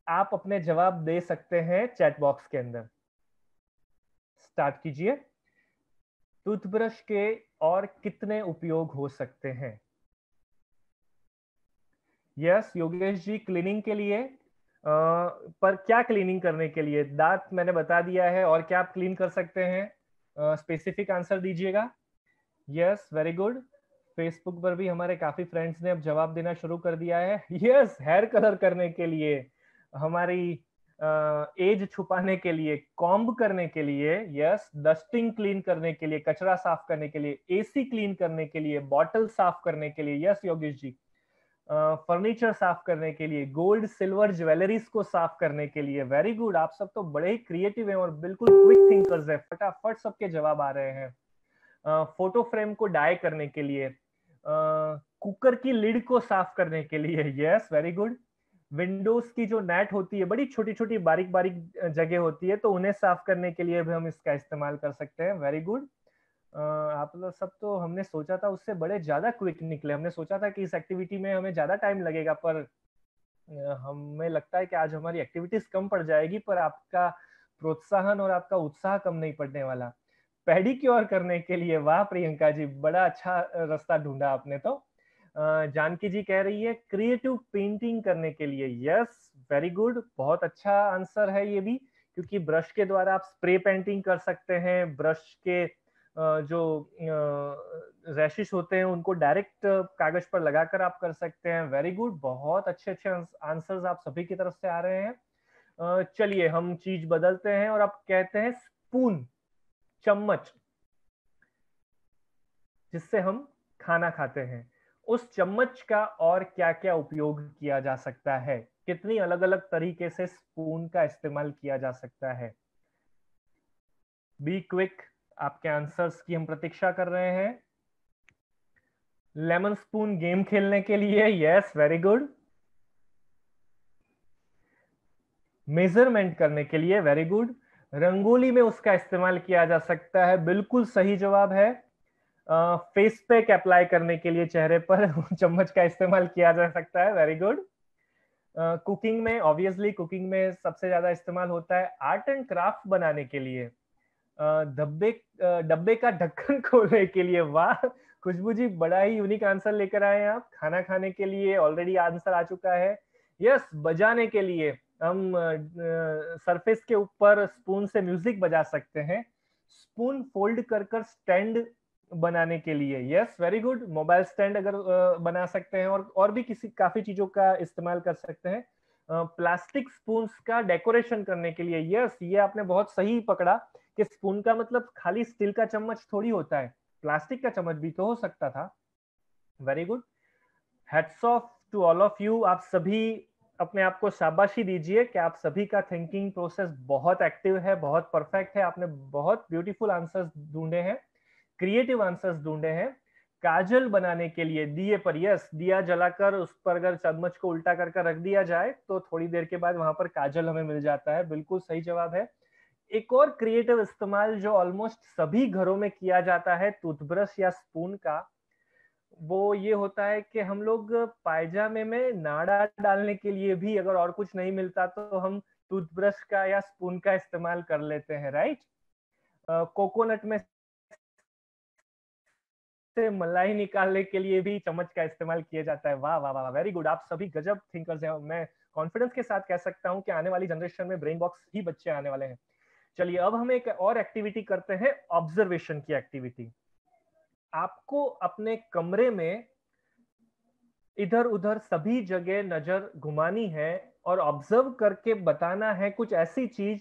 आप अपने जवाब दे सकते हैं चैट बॉक्स के अंदर। स्टार्ट कीजिए। टूथब्रश के और कितने उपयोग हो सकते हैं? यस योगेश जी, क्लीनिंग के लिए। पर क्या क्लीनिंग करने के लिए? दांत मैंने बता दिया है, और क्या आप क्लीन कर सकते हैं? स्पेसिफिक आंसर दीजिएगा। Yes, very good. फेसबुक पर भी हमारे काफी फ्रेंड्स ने अब जवाब देना शुरू कर दिया है। यस, हेयर कलर करने के लिए, हमारी एज छुपाने के लिए, कॉम्ब करने के लिए, यस, डस्टिंग क्लीन करने के लिए, कचरा साफ करने के लिए, एसी क्लीन करने के लिए, बॉटल साफ करने के लिए, यस योगेश जी, फर्नीचर साफ करने के लिए, गोल्ड सिल्वर ज्वेलरीज को साफ करने के लिए। वेरी गुड, आप सब तो बड़े ही क्रिएटिव हैं और बिल्कुल क्विक थिंकर्स हैं, फटाफट सबके जवाब आ रहे हैं। फोटो फ्रेम को डाई करने के लिए, कुकर की लिड को साफ करने के लिए, यस वेरी गुड। विंडोज की जो नेट होती है, बड़ी छोटी छोटी बारीक बारीक जगह होती है, तो उन्हें साफ करने के लिए भी हम इसका इस्तेमाल कर सकते हैं। Very good. आप लोग सब तो, हमने सोचा था उससे बड़े ज्यादा क्विक निकले। हमने सोचा था कि इस एक्टिविटी में हमें ज्यादा टाइम लगेगा, पर हमें लगता है कि आज हमारी एक्टिविटीज कम पड़ जाएगी, पर आपका प्रोत्साहन और आपका उत्साह कम नहीं पड़ने वाला। पेडिक्योर करने के लिए, वाह प्रियंका जी, बड़ा अच्छा रास्ता ढूंढा आपने तो। जानकी जी कह रही है क्रिएटिव पेंटिंग करने के लिए। यस वेरी गुड, बहुत अच्छा आंसर है ये भी, क्योंकि ब्रश के द्वारा आप स्प्रे पेंटिंग कर सकते हैं। ब्रश के जो रैशिश होते हैं उनको डायरेक्ट कागज पर लगाकर आप कर सकते हैं। वेरी गुड, बहुत अच्छे अच्छे आंसर्स आप सभी की तरफ से आ रहे हैं। चलिए हम चीज बदलते हैं और आप कहते हैं स्पून, चम्मच, जिससे हम खाना खाते हैं। उस चम्मच का और क्या क्या उपयोग किया जा सकता है? कितनी अलग अलग तरीके से स्पून का इस्तेमाल किया जा सकता है? बी क्विक, आपके आंसर्स की हम प्रतीक्षा कर रहे हैं। लेमन स्पून गेम खेलने के लिए, यस वेरी गुड। मेजरमेंट करने के लिए, वेरी गुड। रंगोली में उसका इस्तेमाल किया जा सकता है, बिल्कुल सही जवाब है। फेस पैक अप्लाई करने के लिए चेहरे पर चम्मच का इस्तेमाल किया जा सकता है, वेरी गुड। कुकिंग में, ऑब्वियसली कुकिंग में सबसे ज्यादा इस्तेमाल होता है। आर्ट एंड क्राफ्ट बनाने के लिए, डब्बे का ढक्कन खोलने के लिए, वाह खुशबू जी, बड़ा ही यूनिक आंसर लेकर आए हैं आप। खाना खाने के लिए ऑलरेडी आंसर आ चुका है। यस, बजाने के लिए, हम सरफेस के ऊपर स्पून से म्यूजिक बजा सकते हैं। स्पून फोल्ड कर कर स्टैंड बनाने के लिए, yes very good, mobile stand अगर बना सकते हैं, और भी किसी काफी चीजों का इस्तेमाल कर सकते हैं। प्लास्टिक स्पून्स का डेकोरेशन करने के लिए, यस ये आपने बहुत सही पकड़ा कि स्पून का मतलब खाली स्टील का चम्मच थोड़ी होता है, प्लास्टिक का चम्मच भी तो हो सकता था। Very good, hats off to all of you. आप सभी अपने आप को शाबाशी दीजिए कि आप सभी का थिंकिंग प्रोसेस बहुत एक्टिव है, बहुत परफेक्ट है। आपने बहुत ब्यूटीफुल आंसर्स ढूंढे हैं, क्रिएटिव आंसर्स ढूंढे हैं। काजल बनाने के लिए दिए पर, यस दिया जलाकर उस पर अगर चम्मच को उल्टा करके रख दिया जाए तो थोड़ी देर के बाद वहां पर काजल हमें मिल जाता है, बिल्कुल सही जवाब है। एक और क्रिएटिव इस्तेमाल जो ऑलमोस्ट सभी घरों में किया जाता है टूथब्रश या स्पून का, वो ये होता है कि हम लोग पायजामे में नाड़ा डालने के लिए भी अगर और कुछ नहीं मिलता तो हम टूथब्रश का या स्पून का इस्तेमाल कर लेते हैं, राइट। कोकोनट में से मलाई निकालने के लिए भी चम्मच का इस्तेमाल किया जाता है। वाह वाह वाह, वेरी गुड, आप सभी गजब थिंकर्स हैं। मैं कॉन्फिडेंस के साथ कह सकता हूं कि आने वाली जनरेशन में ब्रेन बॉक्स ही बच्चे आने वाले हैं। चलिए अब हम एक और एक्टिविटी करते हैं, ऑब्जर्वेशन की एक्टिविटी। आपको अपने कमरे में इधर उधर सभी जगह नजर घुमानी है और ऑब्जर्व करके बताना है कुछ ऐसी चीज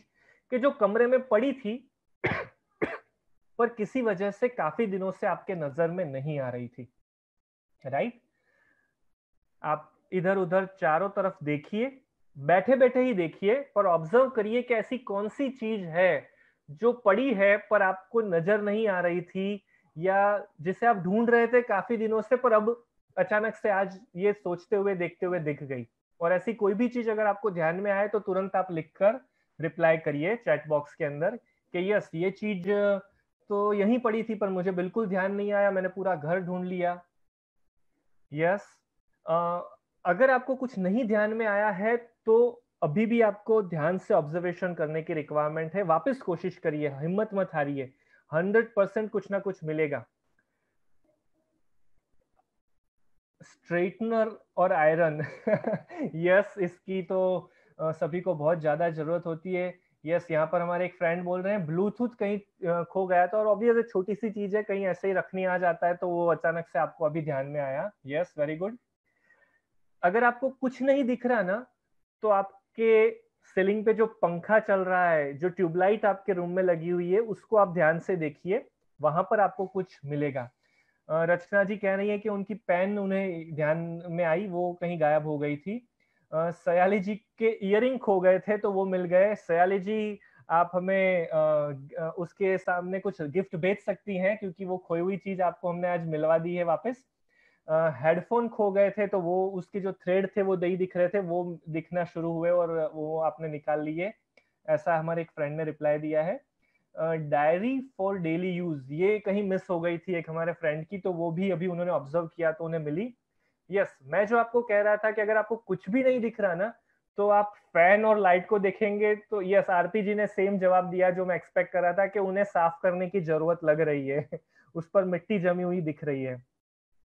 कि जो कमरे में पड़ी थी पर किसी वजह से काफी दिनों से आपके नजर में नहीं आ रही थी, राइट। आप इधर उधर चारों तरफ देखिए, बैठे बैठे ही देखिए, पर ऑब्जर्व करिए कि ऐसी कौन सी चीज है जो पड़ी है पर आपको नजर नहीं आ रही थी, या जिसे आप ढूंढ रहे थे काफी दिनों से, पर अब अचानक से आज ये सोचते हुए देखते हुए दिख गई। और ऐसी कोई भी चीज अगर आपको ध्यान में आए तो तुरंत आप लिखकर रिप्लाई करिए चैट बॉक्स के अंदर कि यस ये चीज तो यहीं पड़ी थी पर मुझे बिल्कुल ध्यान नहीं आया, मैंने पूरा घर ढूंढ लिया। यस अगर आपको कुछ नहीं ध्यान में आया है तो अभी भी आपको ध्यान से ऑब्जर्वेशन करने की रिक्वायरमेंट है, वापस कोशिश करिए, हिम्मत मत हारिए, 100% कुछ ना कुछ मिलेगा। स्ट्रेटनर और आयरन यस इसकी तो सभी को बहुत ज्यादा जरूरत होती है। यस यहाँ पर हमारे एक फ्रेंड बोल रहे हैं ब्लूटूथ कहीं खो गया था, और ऑब्वियसली छोटी सी चीज है, कहीं ऐसे ही रखनी आ जाता है तो वो अचानक से आपको अभी ध्यान में आया। Yes very good. अगर आपको कुछ नहीं दिख रहा ना तो आपके सीलिंग पे जो पंखा चल रहा है, जो ट्यूबलाइट आपके रूम में लगी हुई है, उसको आप ध्यान से देखिए, वहां पर आपको कुछ मिलेगा। रचना जी कह रही है कि उनकी पेन उन्हें ध्यान में आई, वो कहीं गायब हो गई थी। सयाली जी के इयरिंग खो गए थे तो वो मिल गए। सयाली जी आप हमें उसके सामने कुछ गिफ्ट बेच सकती हैं क्योंकि वो खोई हुई चीज आपको हमने आज मिलवा दी है वापस। हेडफोन खो गए थे तो वो उसके जो थ्रेड थे वो नहीं दिख रहे थे, वो दिखना शुरू हुए और वो आपने निकाल लिए, ऐसा हमारे एक फ्रेंड ने रिप्लाई दिया है। डायरी फॉर डेली यूज ये कहीं मिस हो गई थी एक हमारे फ्रेंड की, तो वो भी अभी उन्होंने ऑब्जर्व किया तो उन्हें मिली। यस मैं जो आपको कह रहा था कि अगर आपको कुछ भी नहीं दिख रहा ना तो आप फैन और लाइट को देखेंगे तो यस आरपी जी ने सेम जवाब दिया जो मैं एक्सपेक्ट कर रहा था कि उन्हें साफ करने की जरूरत लग रही है उस पर मिट्टी जमी हुई दिख रही है।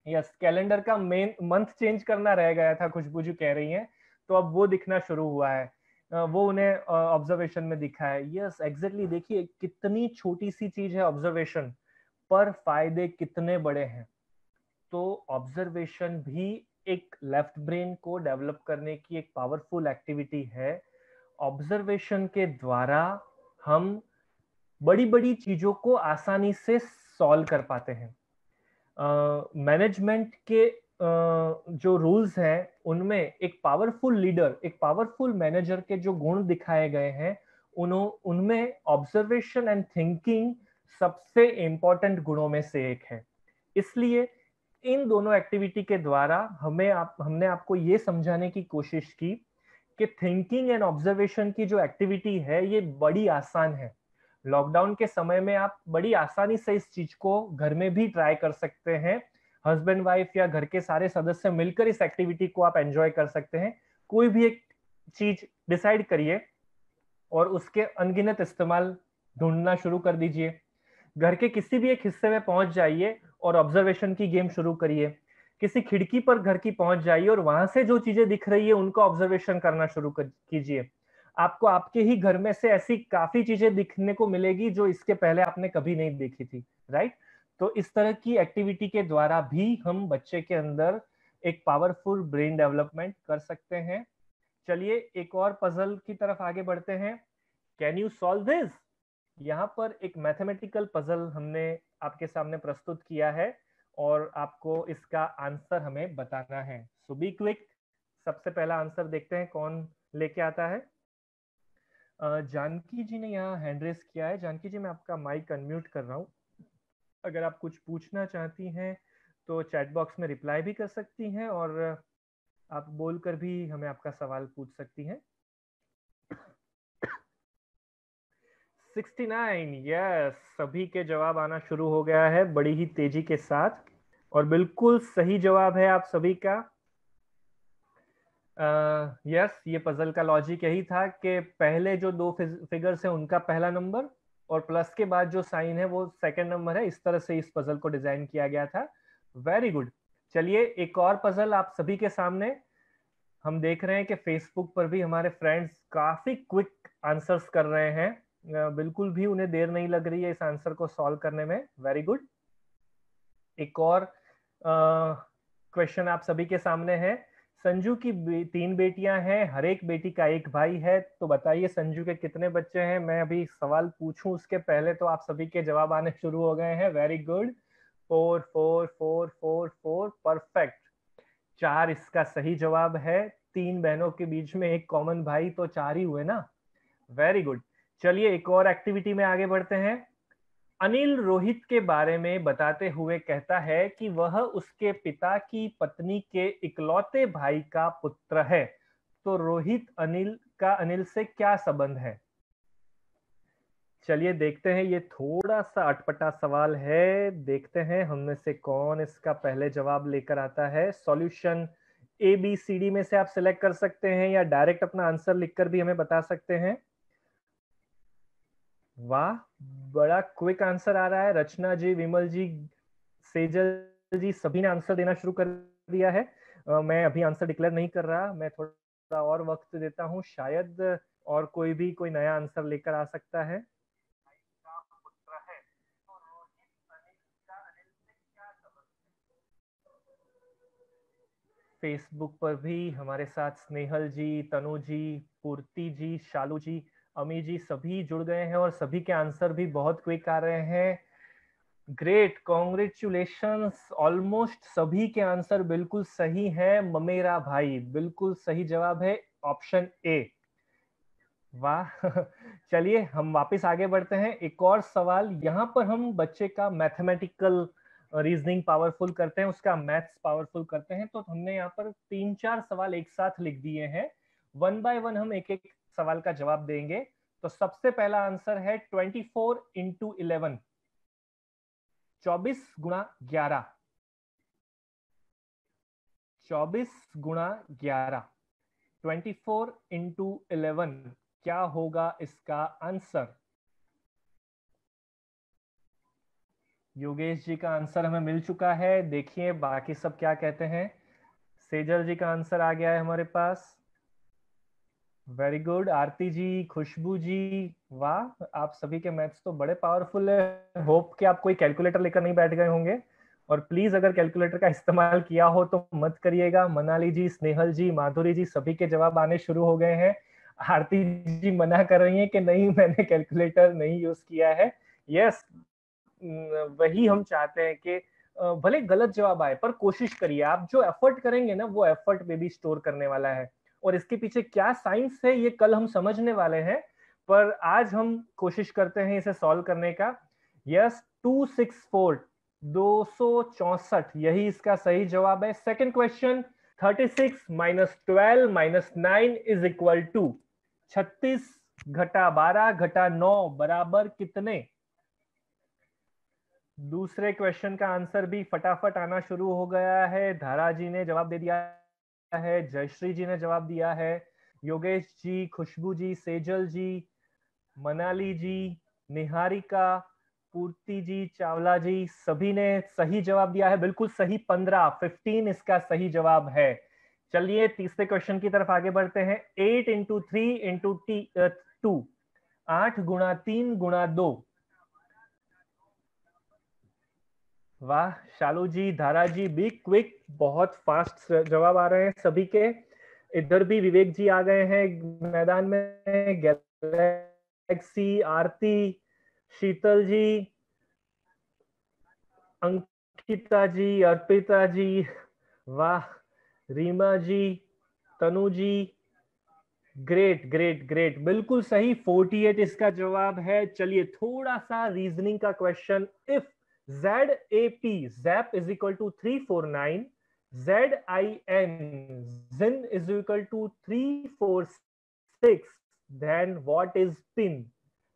यस कैलेंडर का मेन मंथ चेंज करना रह गया था, खुशबू जी कह रही हैं, तो अब वो दिखना शुरू हुआ है, वो उन्हें ऑब्जर्वेशन में दिखा है। यस एग्जैक्टली देखिए कितनी छोटी सी चीज है ऑब्जर्वेशन, पर फायदे कितने बड़े हैं। तो ऑब्जर्वेशन भी एक लेफ्ट ब्रेन को डेवलप करने की एक पावरफुल एक्टिविटी है। ऑब्जर्वेशन के द्वारा हम बड़ी बड़ी चीजों को आसानी से सॉल्व कर पाते हैं। मैनेजमेंट के जो रूल्स हैं उनमें एक पावरफुल लीडर, एक पावरफुल मैनेजर के जो गुण दिखाए गए हैं उनमें ऑब्जर्वेशन एंड थिंकिंग सबसे इंपॉर्टेंट गुणों में से एक है। इसलिए इन दोनों एक्टिविटी के द्वारा हमने आपको ये समझाने की कोशिश की कि थिंकिंग एंड ऑब्जर्वेशन की जो एक्टिविटी है ये बड़ी आसान है। लॉकडाउन के समय में आप बड़ी आसानी से इस चीज को घर में भी ट्राई कर सकते हैं। हस्बैंड वाइफ या घर के सारे सदस्य मिलकर इस एक्टिविटी को आप एंजॉय कर सकते हैं। कोई भी एक चीज डिसाइड करिए और उसके अनगिनत इस्तेमाल ढूंढना शुरू कर दीजिए। घर के किसी भी एक हिस्से में पहुंच जाइए और ऑब्जर्वेशन की गेम शुरू करिए। किसी खिड़की पर घर की पहुंच जाइए और वहां से जो चीजें दिख रही है उनका ऑब्जर्वेशन करना शुरू कीजिए। आपको आपके ही घर में से ऐसी काफी चीजें दिखने को मिलेगी जो इसके पहले आपने कभी नहीं देखी थी, राइट। तो इस तरह की एक्टिविटी के द्वारा भी हम बच्चे के अंदर एक पावरफुल ब्रेन डेवलपमेंट कर सकते हैं। चलिए एक और पजल की तरफ आगे बढ़ते हैं। Can you solve this? यहाँ पर एक मैथमेटिकल पजल हमने आपके सामने प्रस्तुत किया है और आपको इसका आंसर हमें बताना है। सो बी क्विक। सबसे पहला आंसर देखते हैं कौन लेके आता है। जानकी जी ने यहाँ हैंड रेस किया है। जानकी जी मैं आपका माइक अनम्यूट कर रहा हूँ, अगर आप कुछ पूछना चाहती हैं तो चैट बॉक्स में रिप्लाई भी कर सकती हैं और आप बोलकर भी हमें आपका सवाल पूछ सकती हैं। 69 यस सभी के जवाब आना शुरू हो गया है बड़ी ही तेजी के साथ और बिल्कुल सही जवाब है आप सभी का। यस ये पजल का लॉजिक यही था कि पहले जो दो फिगर्स है उनका पहला नंबर और प्लस के बाद जो साइन है वो सेकंड नंबर है। इस तरह से इस पजल को डिजाइन किया गया था। Very good. चलिए एक और पजल आप सभी के सामने। हम देख रहे हैं कि फेसबुक पर भी हमारे फ्रेंड्स काफी क्विक आंसर्स कर रहे हैं, बिल्कुल भी उन्हें देर नहीं लग रही है इस आंसर को सॉल्व करने में। Very good. एक और क्वेश्चन आप सभी के सामने है। संजू की 3 बेटियां हैं, हर एक बेटी का एक भाई है, तो बताइए संजू के कितने बच्चे हैं। मैं अभी सवाल पूछूं उसके पहले तो आप सभी के जवाब आने शुरू हो गए हैं। Very good. 4 4 4 4 4 परफेक्ट। 4 इसका सही जवाब है। 3 बहनों के बीच में एक कॉमन भाई, तो 4 ही हुए ना। Very good. चलिए एक और एक्टिविटी में आगे बढ़ते हैं। अनिल रोहित के बारे में बताते हुए कहता है कि वह उसके पिता की पत्नी के इकलौते भाई का पुत्र है। तो रोहित अनिल का अनिल से क्या संबंध है? चलिए देखते हैं, ये थोड़ा सा अटपटा सवाल है, देखते हैं हम में से कौन इसका पहले जवाब लेकर आता है। Solution A B C D में से आप सिलेक्ट कर सकते हैं या डायरेक्ट अपना आंसर लिखकर भी हमें बता सकते हैं। वाह, बड़ा क्विक आंसर आ रहा है। रचना जी, विमल जी, सेजल जी, सभी ने आंसर देना शुरू कर दिया है। मैं अभी आंसर डिक्लेयर नहीं कर रहा, मैं थोड़ा और वक्त देता हूं, शायद और कोई भी कोई नया आंसर लेकर आ सकता है। फेसबुक पर भी हमारे साथ स्नेहल जी, तनु जी, पूर्ति जी, शालू जी, अमी जी सभी जुड़ गए हैं और सभी के आंसर भी बहुत क्विक आ रहे हैं। ग्रेट, कॉन्ग्रेचुलेशंस, ऑलमोस्ट सभी के आंसर बिल्कुल सही हैं। ममेरा भाई, बिल्कुल सही जवाब है ऑप्शन ए। वाह चलिए हम वापस आगे बढ़ते हैं। एक और सवाल, यहाँ पर हम बच्चे का मैथमेटिकल रीजनिंग पावरफुल करते हैं, उसका मैथ्स पावरफुल करते हैं। तो हमने यहाँ पर 3-4 सवाल एक साथ लिख दिए हैं, वन बाय वन हम एक एक सवाल का जवाब देंगे। तो सबसे पहला आंसर है 24 इंटू 11, 24 गुणा 11, 24 गुणा 11, 24 इंटू 11, क्या होगा इसका आंसर? योगेश जी का आंसर हमें मिल चुका है, देखिए बाकी सब क्या कहते हैं। सेजल जी का आंसर आ गया है हमारे पास, वेरी गुड। आरती जी, खुशबू जी, वाह, आप सभी के मैथ्स तो बड़े पावरफुल है। होप कि आप कोई कैलकुलेटर लेकर नहीं बैठ गए होंगे, और प्लीज अगर कैलकुलेटर का इस्तेमाल किया हो तो मत करिएगा। मनाली जी, स्नेहल जी, माधुरी जी, सभी के जवाब आने शुरू हो गए हैं। आरती जी मना कर रही हैं कि नहीं, मैंने कैलकुलेटर नहीं यूज किया है। यस, वही हम चाहते हैं कि भले गलत जवाब आए पर कोशिश करिए, आप जो एफर्ट करेंगे ना वो एफर्ट में भी स्टोर करने वाला है, और इसके पीछे क्या साइंस है ये कल हम समझने वाले हैं, पर आज हम कोशिश करते हैं इसे सॉल्व करने का। यस, 264, 264, यही इसका सही जवाब है। Second question, 36 minus 12 minus 9 is equal to 36 घटा 12 घटा 9 बराबर कितने? दूसरे क्वेश्चन का आंसर भी फटाफट आना शुरू हो गया है। धारा जी ने जवाब दे दिया है, जयश्री जी ने जवाब दिया है, योगेश जी, खुशबू जी, सेजल जी, मनाली जी, निहारिका, पूर्ति जी, चावला जी, सभी ने सही जवाब दिया है, बिल्कुल सही। 15 इसका सही जवाब है। चलिए तीसरे क्वेश्चन की तरफ आगे बढ़ते हैं। 8 इंटू 3 इंटू 2, 8 गुणा 3 गुणा 2। वाह शालू जी, धारा जी, बी क्विक, बहुत फास्ट जवाब आ रहे हैं सभी के। इधर भी विवेक जी आ गए हैं मैदान में, गैलेक्सी, आरती, शीतल जी, अंकिता जी, अर्पिता जी, वाह, रीमा जी, तनु जी, ग्रेट ग्रेट ग्रेट, बिल्कुल सही, 48 इसका जवाब है। चलिए थोड़ा सा रीजनिंग का question. If ZAP, ZAP is equal to 349, ZIN, ZIN is equal to 346, then what is PIN?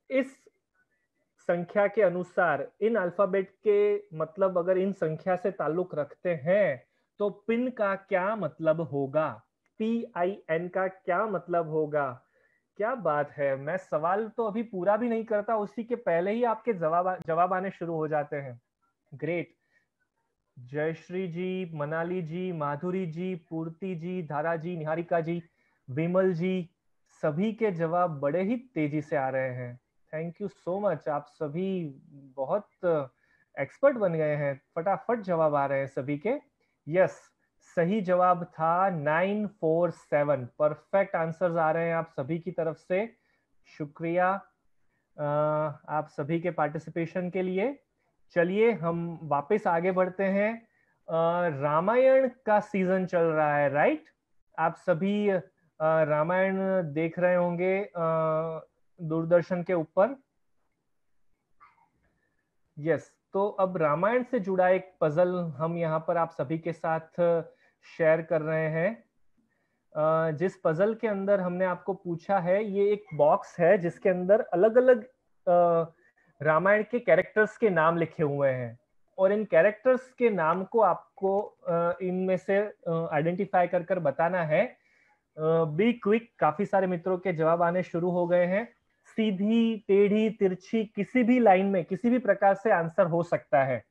इस संख्या के अनुसार इन अल्फाबेट के मतलब अगर इन संख्या से ताल्लुक रखते हैं तो पिन का क्या मतलब होगा? PIN का क्या मतलब होगा? क्या बात है, मैं सवाल तो अभी पूरा भी नहीं करता, उसी के पहले ही आपके जवाब आने शुरू हो जाते हैं। ग्रेट, जयश्री जी, मनाली जी, माधुरी जी, पूर्ति जी, धारा जी, निहारिका जी, विमल जी, सभी के जवाब बड़े ही तेजी से आ रहे हैं। थैंक यू सो मच, आप सभी बहुत एक्सपर्ट बन गए हैं, फटाफट जवाब आ रहे हैं सभी के। यस, सही जवाब था 947, परफेक्ट आंसर्स आ रहे हैं आप सभी की तरफ से। शुक्रिया आप सभी के पार्टिसिपेशन के लिए। चलिए हम वापस आगे बढ़ते हैं। रामायण का सीजन चल रहा है, राइट? आप सभी रामायण देख रहे होंगे दूरदर्शन के ऊपर। यस, तो अब रामायण से जुड़ा एक पजल हम यहाँ पर आप सभी के साथ शेयर कर रहे हैं। जिस पजल के अंदर हमने आपको पूछा है, ये एक बॉक्स है जिसके अंदर अलग अलग रामायण के कैरेक्टर्स के नाम लिखे हुए हैं, और इन कैरेक्टर्स के नाम को आपको इनमें से आइडेंटिफाई कर कर बताना है। बी क्विक, काफी सारे मित्रों के जवाब आने शुरू हो गए हैं। सीधी, टेढ़ी, तिरछी, किसी भी लाइन में किसी भी प्रकार से आंसर हो सकता है।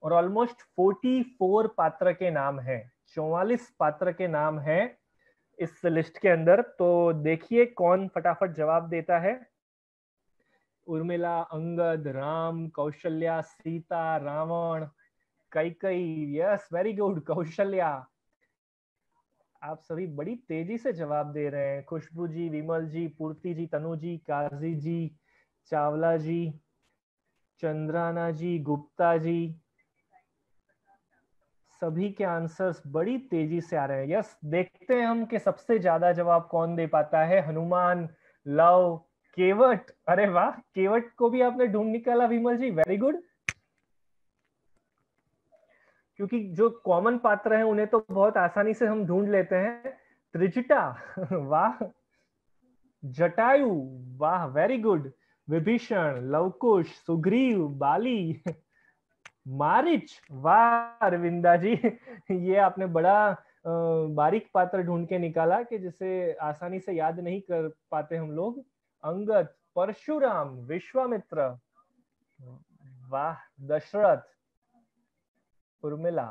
और ऑलमोस्ट 44 पात्र के नाम है, 44 पात्र के नाम है इस लिस्ट के अंदर। तो देखिए कौन फटाफट जवाब देता है। Urmila, Angad, Ram, Kaushalya, Sita, Ravan, Kaikeyi. Yes, very good Kaushalya. आप सभी बड़ी तेजी से जवाब दे रहे हैं। खुशबू जी, विमल जी, पूर्ति जी, तनु जी, काजी जी, चावला जी, चंद्राना जी, गुप्ता जी, सभी के आंसर्स बड़ी तेजी से आ रहे हैं। यस, देखते हैं हम कि सबसे ज्यादा जवाब कौन दे पाता है। हनुमान, लव, केवट। अरे वाह, केवट को भी आपने ढूंढ निकाला विमल जी, वेरी गुड। क्योंकि जो कॉमन पात्र हैं उन्हें तो बहुत आसानी से हम ढूंढ लेते हैं। त्रिजटा, वाह। जटायु, वाह, वेरी गुड। विभीषण, लवकुश, सुग्रीव, बाली, मारिच, वाह अरविंदा जी। ये आपने बड़ा बारीक पात्र ढूंढ के निकाला कि जिसे आसानी से याद नहीं कर पाते हम लोग। अंगद, परशुराम, विश्वामित्र, वाह। Dashrath, Urmila,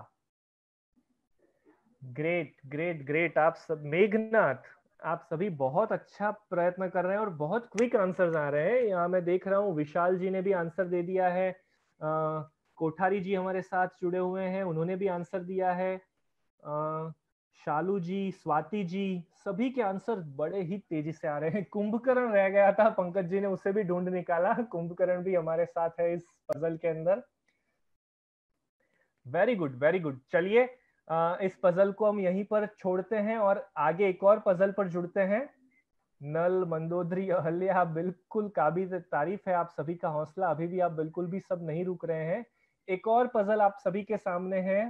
great great great. आप सब, मेघनाथ, आप सभी बहुत अच्छा प्रयत्न कर रहे हैं और बहुत क्विक आंसर्स आ रहे हैं। यहाँ मैं देख रहा हूँ विशाल जी ने भी आंसर दे दिया है। कोठारी जी हमारे साथ जुड़े हुए हैं, उन्होंने भी आंसर दिया है। शालू जी, स्वाति जी, सभी के आंसर बड़े ही तेजी से आ रहे हैं। कुंभकर्ण रह गया था, पंकज जी ने उसे भी ढूंढ निकाला। कुंभकर्ण भी हमारे साथ है इस पजल के अंदर। Very good very good. चलिए इस पजल को हम यहीं पर छोड़ते हैं और आगे एक और पजल पर जुड़ते हैं। नल, मंदोदरी, अहल्या, बिल्कुल काबिल तारीफ है आप सभी का हौसला। अभी भी आप बिल्कुल भी सब नहीं रुक रहे हैं। एक और पजल आप सभी के सामने है।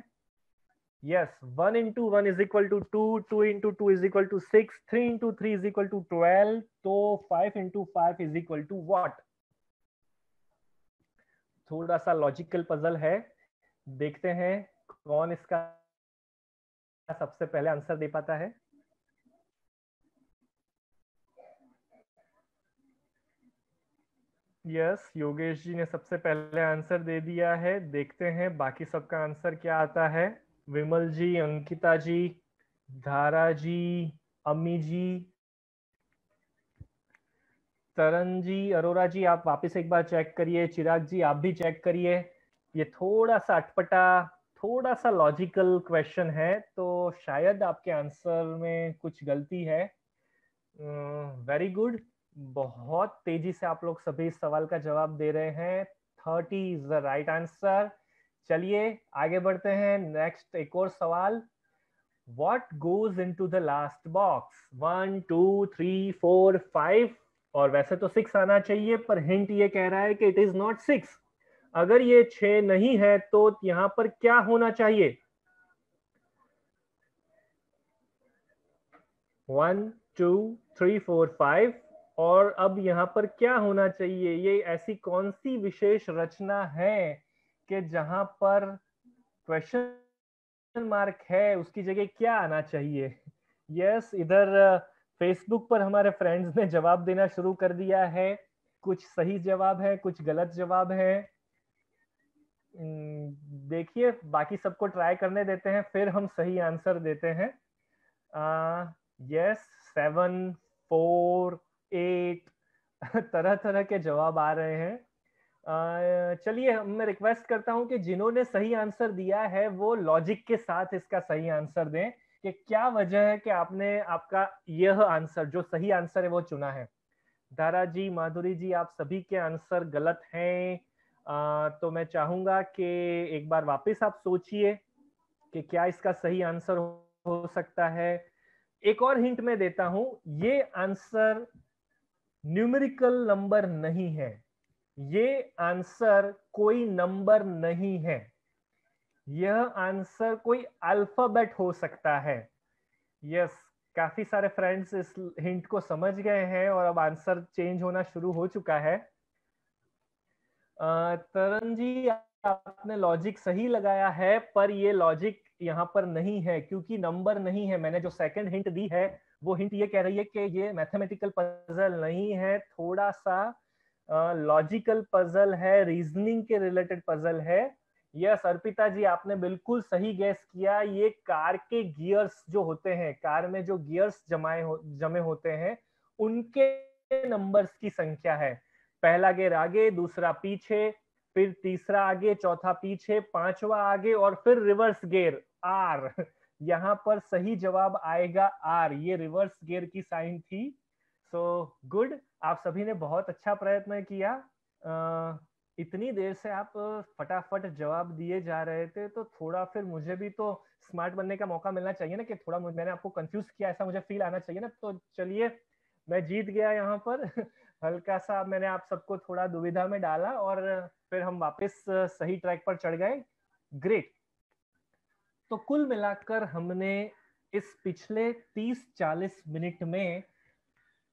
Yes, 1 into 1 is equal to 2, 2 into 2 is equal to 6, 3 into 3 is equal to 12, तो 5 into 5 is equal to what? थोड़ा सा लॉजिकल पजल है, देखते हैं कौन इसका सबसे पहले आंसर दे पाता है। यस, योगेश जी ने सबसे पहले आंसर दे दिया है। देखते हैं बाकी सबका आंसर क्या आता है। विमल जी, अंकिता जी, धारा जी, अम्मी जी, तरन जी, अरोरा जी, आप वापस एक बार चेक करिए। चिराग जी, आप भी चेक करिए। ये थोड़ा सा अटपटा, थोड़ा सा लॉजिकल क्वेश्चन है, तो शायद आपके आंसर में कुछ गलती है। वेरी गुड, बहुत तेजी से आप लोग सभी इस सवाल का जवाब दे रहे हैं। 30 इज द राइट आंसर। चलिए आगे बढ़ते हैं। नेक्स्ट एक और सवाल। What goes into the last box? 1 2 3 4 5, और वैसे तो 6 आना चाहिए, पर हिंट ये कह रहा है कि इट इज नॉट 6। अगर ये 6 नहीं है तो यहां पर क्या होना चाहिए? 1 2 3 4 5, और अब यहां पर क्या होना चाहिए? ये ऐसी कौन सी विशेष रचना है कि जहां पर क्वेश्चन मार्क है, उसकी जगह क्या आना चाहिए? यस, इधर फेसबुक पर हमारे फ्रेंड्स ने जवाब देना शुरू कर दिया है। कुछ सही जवाब है, कुछ गलत जवाब है। देखिए, बाकी सबको ट्राई करने देते हैं, फिर हम सही आंसर देते हैं। यस, 7 4 8 तरह तरह के जवाब आ रहे हैं। चलिए, मैं रिक्वेस्ट करता हूं कि जिन्होंने सही आंसर दिया है वो लॉजिक के साथ इसका सही आंसर दें कि क्या वजह है कि आपने आपका यह आंसर, जो सही आंसर है, वो चुना है। धारा जी, माधुरी जी, आप सभी के आंसर गलत हैं। तो मैं चाहूंगा कि एक बार वापस आप सोचिए कि क्या इसका सही आंसर हो सकता है। एक और हिंट मैं देता हूं, ये आंसर न्यूमेरिकल नंबर नहीं है। ये आंसर कोई नंबर नहीं है। यह आंसर कोई अल्फाबेट हो सकता है। यस, काफी सारे फ्रेंड्स इस हिंट को समझ गए हैं और अब आंसर चेंज होना शुरू हो चुका है। तरन जी, आपने लॉजिक सही लगाया है, पर ये लॉजिक यहाँ पर नहीं है क्योंकि नंबर नहीं है। मैंने जो सेकंड हिंट दी है वो हिंट ये कह रही है कि ये मैथमेटिकल पजल नहीं है, थोड़ा सा लॉजिकल पजल है, रीजनिंग के रिलेटेड पजल है। यस अर्पिता जी, आपने बिल्कुल सही गैस किया। ये कार के गियर्स जो होते हैं, कार में जो गियर्स जमे होते हैं, उनके नंबर्स की संख्या है। पहला गियर आगे, दूसरा पीछे, फिर तीसरा आगे, चौथा पीछे, पांचवा आगे और फिर रिवर्स गियर आर। यहाँ पर सही जवाब आएगा आर। ये रिवर्स गियर की साइन थी। सो गुड, आप सभी ने बहुत अच्छा प्रयत्न किया। इतनी देर से आप फटाफट जवाब दिए जा रहे थे, तो थोड़ा फिर मुझे भी तो स्मार्ट बनने का मौका मिलना चाहिए ना, कि थोड़ा मैंने आपको कंफ्यूज किया ऐसा मुझे फील आना चाहिए ना। तो चलिए, मैं जीत गया यहाँ पर। हल्का सा मैंने आप सबको थोड़ा दुविधा में डाला और फिर हम वापस सही ट्रैक पर चढ़ गए। ग्रेट। तो कुल मिलाकर हमने इस पिछले 30-40 मिनट में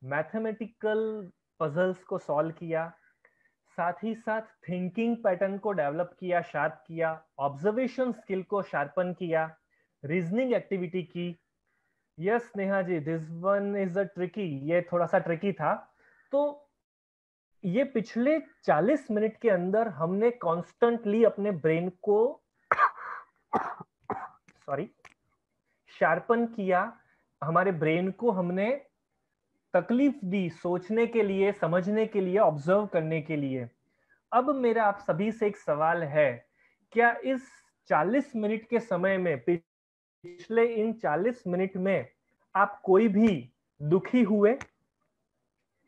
मैथमेटिकल पजल्स को सॉल्व किया, साथ ही साथ थिंकिंग पैटर्न को डेवलप किया, शार्प किया, ऑब्जर्वेशन स्किल को शार्पन किया, रीजनिंग एक्टिविटी की। Yes Neha ji, this one is a tricky, ये थोड़ा सा ट्रिकी था। तो ये पिछले 40 मिनट के अंदर हमने कॉन्स्टेंटली अपने ब्रेन को शार्पन किया, हमारे ब्रेन को हमने तकलीफ दी सोचने के लिए, समझने के लिए, ऑब्जर्व करने के लिए। अब मेरा आप सभी से एक सवाल है, क्या इस 40 मिनट के समय में, पिछले इन 40 मिनट में आप कोई भी दुखी हुए?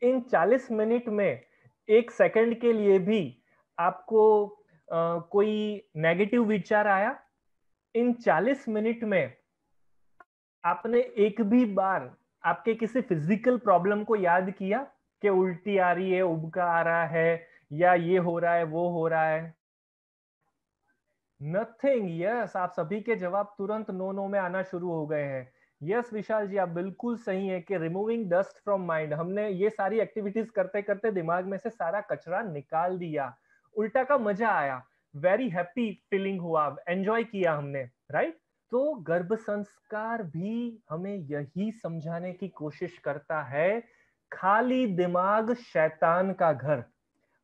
इन 40 मिनट में एक सेकंड के लिए भी आपको कोई नेगेटिव विचार आया? इन 40 मिनट में आपने एक भी बार आपके किसी फिजिकल प्रॉब्लम को याद किया कि उल्टी आ रही है, उबका आ रहा है, या ये हो रहा है, वो हो रहा है? नथिंग। यस, आप सभी के जवाब तुरंत नो नो में आना शुरू हो गए हैं। यस विशाल जी, आप बिल्कुल सही है कि रिमूविंग डस्ट फ्रॉम माइंड, हमने ये सारी एक्टिविटीज करते करते दिमाग में से सारा कचरा निकाल दिया। उल्टा का मजा आया, वेरी हैप्पी फीलिंग हुआ, एंजॉय किया हमने, राइट? तो गर्भ संस्कार भी हमें यही समझाने की कोशिश करता है, खाली दिमाग शैतान का घर।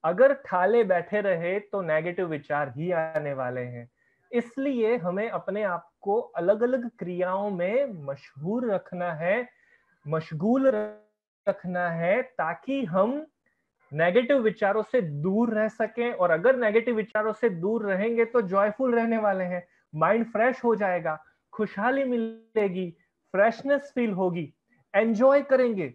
अगर ठाले बैठे रहे तो नेगेटिव विचार ही आने वाले हैं। इसलिए हमें अपने आप को अलग अलग क्रियाओं में मशहूर रखना है, मशगूल रखना है, ताकि हम नेगेटिव विचारों से दूर रह सकें। और अगर नेगेटिव विचारों से दूर रहेंगे तो जॉयफुल रहने वाले हैं, माइंड फ्रेश हो जाएगा, खुशहाली मिलेगी, फ्रेशनेस फील होगी, एंजॉय करेंगे।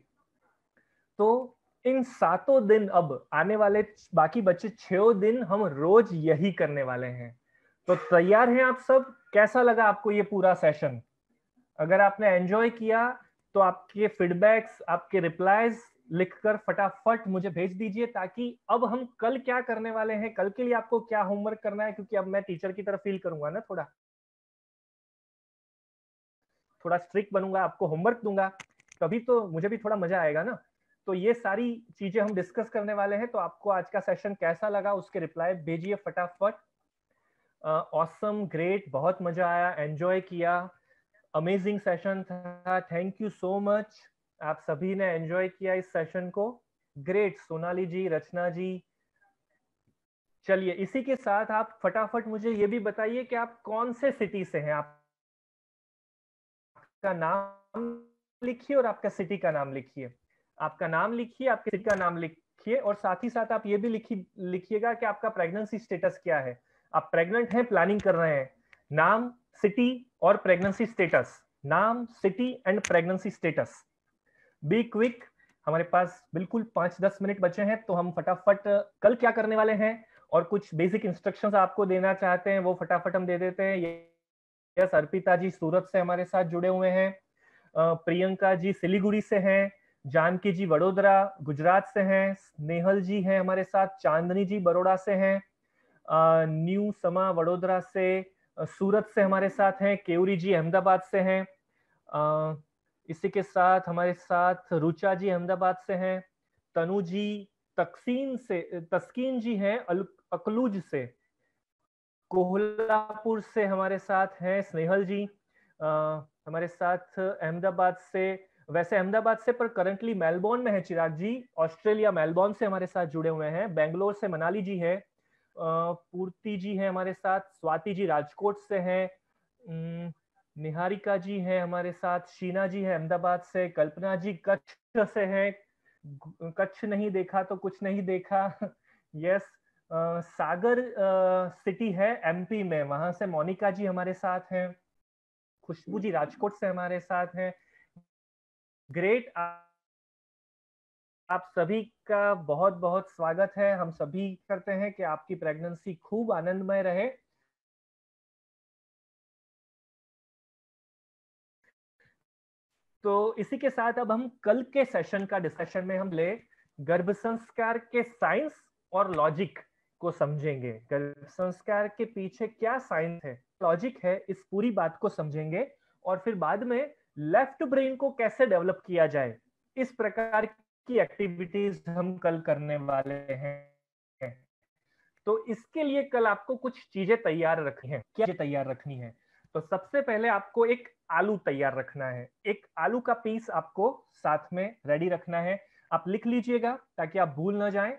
तो इन 7 दिन, अब आने वाले बाकी बचे 6 दिन, हम रोज यही करने वाले हैं। तो तैयार हैं आप सब? कैसा लगा आपको ये पूरा सेशन? अगर आपने एंजॉय किया तो आपके फीडबैक्स, आपके रिप्लाईज लिखकर फटाफट मुझे भेज दीजिए, ताकि अब हम कल क्या करने वाले हैं, कल के लिए आपको क्या होमवर्क करना है, क्योंकि अब मैं टीचर की तरफ फील करूंगा ना, थोड़ा स्ट्रिक्ट बनूंगा, आपको होमवर्क दूंगा, तभी तो मुझे भी थोड़ा मजा आएगा ना। तो ये सारी चीजें हम डिस्कस करने वाले हैं। तो आपको आज का सेशन कैसा लगा, उसके रिप्लाई भेजिए फटाफट। ऑसम, ग्रेट, बहुत मजा आया, एंजॉय किया, अमेजिंग सेशन था, थैंक यू सो मच। आप सभी ने एंजॉय किया इस सेशन को, ग्रेट। सोनाली जी, रचना जी, चलिए इसी के साथ आप फटाफट मुझे ये भी बताइए कि आप कौन से सिटी से हैं। आपका नाम लिखिए और आपका सिटी का नाम लिखिए। आपका नाम लिखिए, आपके सिटी का नाम लिखिए, और साथ ही साथ आप ये भी लिखिएगा कि आपका प्रेगनेंसी स्टेटस क्या है। आप प्रेग्नेंट हैं, प्लानिंग कर रहे हैं? नाम, सिटी और प्रेगनेंसी स्टेटस। नाम, city and pregnancy status. Be quick, हमारे पास बिल्कुल 5-10 मिनट बचे हैं, तो हम फटाफट कल क्या करने वाले हैं और कुछ बेसिक इंस्ट्रक्शंस आपको देना चाहते हैं, वो फटाफट हम दे देते हैं। यस, अर्पिता जी सूरत से हमारे साथ जुड़े हुए हैं, प्रियंका जी सिलीगुड़ी से हैं, जानकी जी वडोदरा गुजरात से हैं, स्नेहल जी हैं हमारे साथ, चांदनी जी बड़ौदा से हैं, न्यू समा वडोदरा से, सूरत से हमारे साथ हैं, केवरी जी अहमदाबाद से हैं। इसी के साथ हमारे साथ रुचा जी अहमदाबाद से हैं, तनु जी तस्कीन जी हैं अकलूज से, कोल्हापुर से हमारे साथ हैं स्नेहल जी, हमारे साथ अहमदाबाद से, वैसे अहमदाबाद से पर करंटली मेलबोर्न में है चिराग जी, ऑस्ट्रेलिया मेलबोर्न से हमारे साथ जुड़े हुए हैं, बेंगलोर से मनाली जी है, पूर्ति जी हैं हमारे साथ, स्वाति जी राजकोट से हैं, निहारिका जी हैं हमारे साथ, शीना जी है अहमदाबाद से, कल्पना जी कच्छ से हैं, कच्छ नहीं देखा तो कुछ नहीं देखा यस, सागर सिटी है एमपी में, वहां से मोनिका जी हमारे साथ हैं, खुशबू जी राजकोट से हमारे साथ हैं। ग्रेट, आप सभी का बहुत बहुत स्वागत है। हम सभी करते हैं कि आपकी प्रेगनेंसी खूब आनंदमय रहे। तो इसी के साथ अब हम कल के सेशन का डिस्कशन में हम ले गर्भ संस्कार के साइंस और लॉजिक को समझेंगे। गर्भ संस्कार के पीछे क्या साइंस है, लॉजिक है, इस पूरी बात को समझेंगे और फिर बाद में लेफ्ट ब्रेन को कैसे डेवलप किया जाए, इस प्रकार की एक्टिविटीज हम कल करने वाले हैं। तो इसके लिए कल आपको कुछ चीजें तैयार रखनी है। क्या तैयार रखनी है? तो सबसे पहले आपको एक आलू तैयार रखना है, एक आलू का पीस आपको साथ में रेडी रखना है। आप लिख लीजिएगा ताकि आप भूल ना जाएं।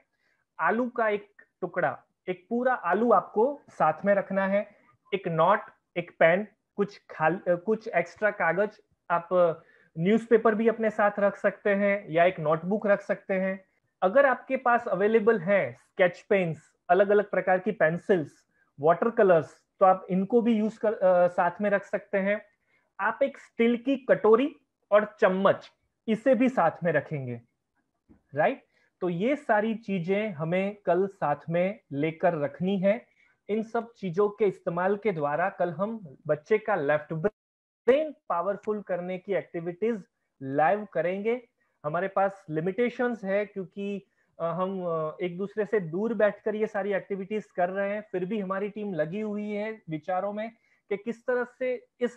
आलू का एक टुकड़ा, एक पूरा आलू आपको साथ में रखना है। एक नोट, एक पेन, कुछ एक्स्ट्रा कागज, आप न्यूज़पेपर भी अपने साथ रख सकते हैं या एक नोटबुक रख सकते हैं। अगर आपके पास अवेलेबल है स्केच पेन्स, अलग अलग प्रकार की पेंसिल्स, वाटर कलर्स, तो आप इनको भी साथ में रख सकते हैं। आप एक स्टील की कटोरी और चम्मच, इसे भी साथ में रखेंगे, राइट? तो ये सारी चीजें हमें कल साथ में लेकर रखनी है। इन सब चीजों के इस्तेमाल के द्वारा कल हम बच्चे का लेफ्ट ब्रेन पावरफुल करने की एक्टिविटीज लाइव करेंगे। हमारे पास लिमिटेशंस है क्योंकि हम एक दूसरे से दूर बैठकर ये सारी एक्टिविटीज कर रहे हैं, फिर भी हमारी टीम लगी हुई है विचारों में कि किस तरह से इस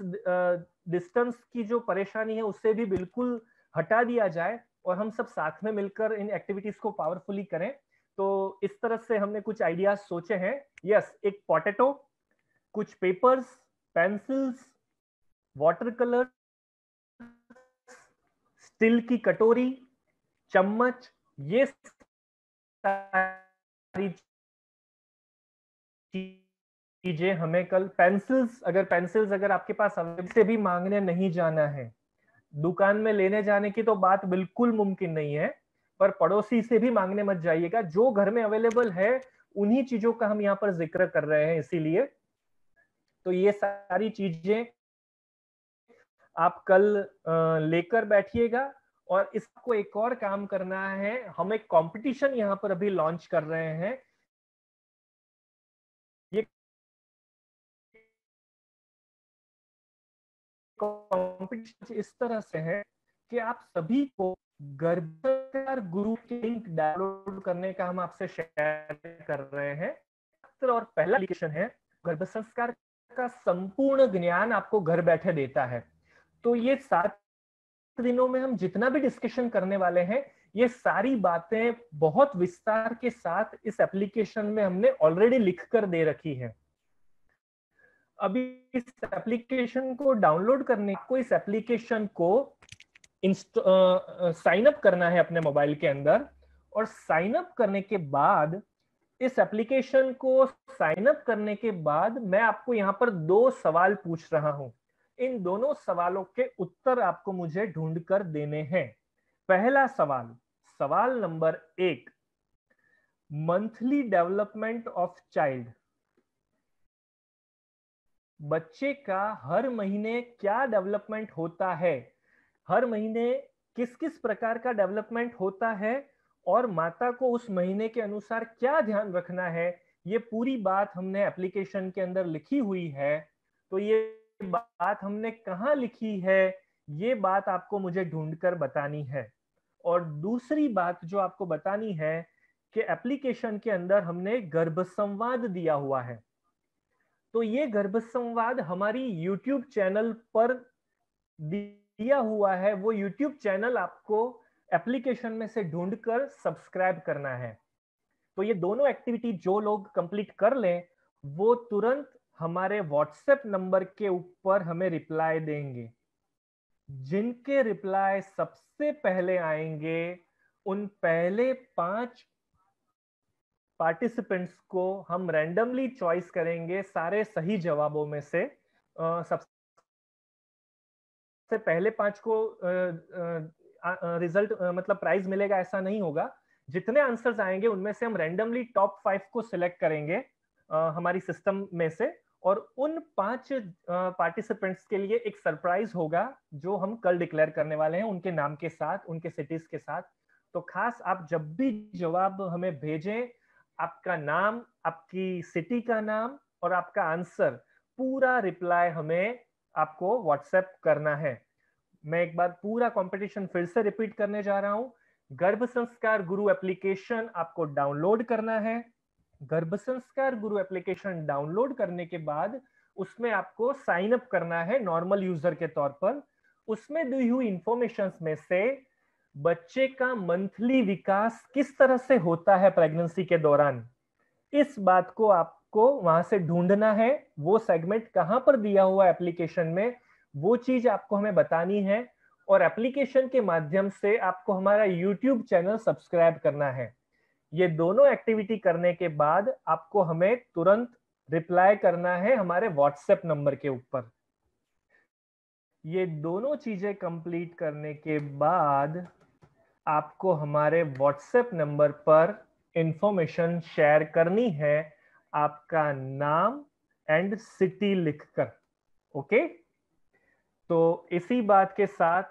डिस्टेंस की जो परेशानी है उससे भी बिल्कुल हटा दिया जाए और हम सब साथ में मिलकर इन एक्टिविटीज को पावरफुली करें। तो इस तरह से हमने कुछ आइडियाज सोचे हैं। यस, एक पोटैटो, कुछ papers, pencils, water colour, steel की कटोरी, चम्मच, ये सारी चीजें हमें कल, पेंसिल्स अगर आपके पास से भी मांगने नहीं जाना है, दुकान में लेने जाने की तो बात बिल्कुल मुमकिन नहीं है, पर पड़ोसी से भी मांगने मत जाइएगा, जो घर में अवेलेबल है उन्हीं चीजों का हम यहाँ पर जिक्र कर रहे हैं। इसीलिए तो ये सारी चीजें आप कल लेकर बैठिएगा। और इसको एक और काम करना है, हम एक कंपटीशन यहाँ पर अभी लॉन्च कर रहे हैं। ये कंपटीशन इस तरह से है कि आप सभी को गर्भ संस्कार ग्रुप के लिंक डाउनलोड करने का हम आपसे शेयर कर रहे हैं। और पहला एप्लीकेशन है, गर्भ संस्कार का संपूर्ण ज्ञान आपको घर बैठे देता है। तो ये 7 दिनों में हम जितना भी डिस्कशन करने वाले हैं, ये सारी बातें बहुत विस्तार के साथ इस एप्लीकेशन में हमने ऑलरेडी लिख कर दे रखी है। अभी इस एप्लीकेशन को डाउनलोड करने को, इस एप्लीकेशन को साइन अप करना है अपने मोबाइल के अंदर, और साइन अप करने के बाद, इस एप्लीकेशन को साइन अप करने के बाद मैं आपको यहां पर 2 सवाल पूछ रहा हूं। इन दोनों सवालों के उत्तर आपको मुझे ढूंढ कर देने हैं। पहला सवाल, सवाल number 1, monthly development of child, बच्चे का हर महीने क्या डेवलपमेंट होता है, हर महीने किस किस प्रकार का डेवलपमेंट होता है और माता को उस महीने के अनुसार क्या ध्यान रखना है, ये पूरी बात हमने एप्लीकेशन के अंदर लिखी हुई है। तो ये बात हमने कहाँ लिखी है, ये बात आपको मुझे ढूंढकर बतानी है। और दूसरी बात जो आपको बतानी है कि एप्लीकेशन के अंदर हमने गर्भ संवाद दिया हुआ है। तो ये गर्भ संवाद हमारी YouTube चैनल पर दिया हुआ है वो YouTube चैनल आपको एप्लीकेशन में से ढूंढकर सब्सक्राइब करना है। तो ये दोनों एक्टिविटी जो लोग कंप्लीट कर लें वो तुरंत हमारे व्हाट्सएप नंबर के ऊपर हमें रिप्लाई देंगे। जिनके रिप्लाई सबसे पहले आएंगे उन पहले 5 पार्टिसिपेंट्स को हम रैंडमली चॉइस करेंगे सारे सही जवाबों में से। सबसे पहले 5 को रिजल्ट मतलब प्राइज मिलेगा ऐसा नहीं होगा। जितने आंसर्स आएंगे उनमें से हम रैंडमली टॉप 5 को सिलेक्ट करेंगे हमारी सिस्टम में से, और उन 5 पार्टिसिपेंट्स के लिए एक सरप्राइज होगा जो हम कल डिक्लेयर करने वाले हैं उनके नाम के साथ, उनके सिटीज के साथ। तो खास आप जब भी जवाब हमें भेजें, आपका नाम, आपकी सिटी का नाम और आपका आंसर, पूरा रिप्लाई हमें आपको व्हाट्सएप करना है। मैं एक बार पूरा कंपटीशन फिर से रिपीट करने जा रहा हूं। गर्भ संस्कार गुरु एप्लीकेशन आपको डाउनलोड करना है। गर्भ संस्कार गुरु एप्लीकेशन डाउनलोड करने के बाद उसमें आपको साइन अप करना है नॉर्मल यूजर के तौर पर। उसमें दी हुई इंफॉर्मेशन में से बच्चे का मंथली विकास किस तरह से होता है प्रेगनेंसी के दौरान, इस बात को आपको वहां से ढूंढना है। वो सेगमेंट कहां पर दिया हुआ एप्लीकेशन में, वो चीज आपको हमें बतानी है। और एप्लीकेशन के माध्यम से आपको हमारा यूट्यूब चैनल सब्सक्राइब करना है। ये दोनों एक्टिविटी करने के बाद आपको हमें तुरंत रिप्लाई करना है हमारे व्हाट्सएप नंबर के ऊपर। ये दोनों चीजें कंप्लीट करने के बाद आपको हमारे व्हाट्सएप नंबर पर इंफॉर्मेशन शेयर करनी है, आपका नाम एंड सिटी लिखकर। ओके, तो इसी बात के साथ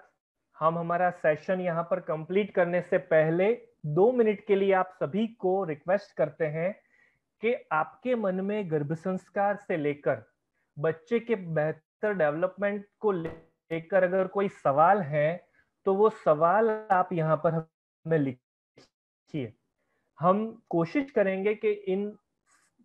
हम हमारा सेशन यहां पर कंप्लीट करने से पहले 2 मिनट के लिए आप सभी को रिक्वेस्ट करते हैं कि आपके मन में गर्भ संस्कार से लेकर बच्चे के बेहतर डेवलपमेंट को लेकर अगर कोई सवाल है तो वो सवाल आप यहाँ पर हमें लिखिए। हम कोशिश करेंगे कि इन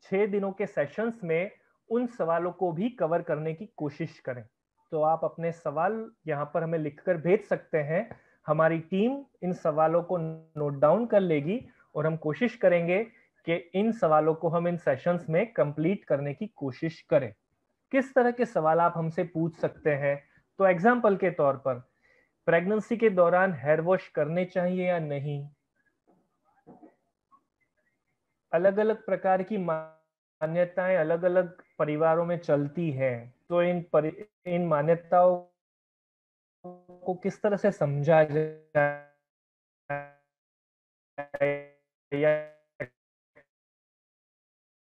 6 दिनों के सेशंस में उन सवालों को भी कवर करने की कोशिश करें। तो आप अपने सवाल यहाँ पर हमें लिखकर भेज सकते हैं। हमारी टीम इन सवालों को नोट डाउन कर लेगी और हम कोशिश करेंगे कि इन सवालों को हम इन सेशंस में कंप्लीट करने की कोशिश करें। किस तरह के सवाल आप हमसे पूछ सकते हैं? तो एग्जाम्पल के तौर पर, प्रेगनेंसी के दौरान हेयर वॉश करने चाहिए या नहीं? अलग अलग प्रकार की मान्यताएं अलग अलग परिवारों में चलती है, तो इन मान्यताओं को किस तरह से समझा जाए या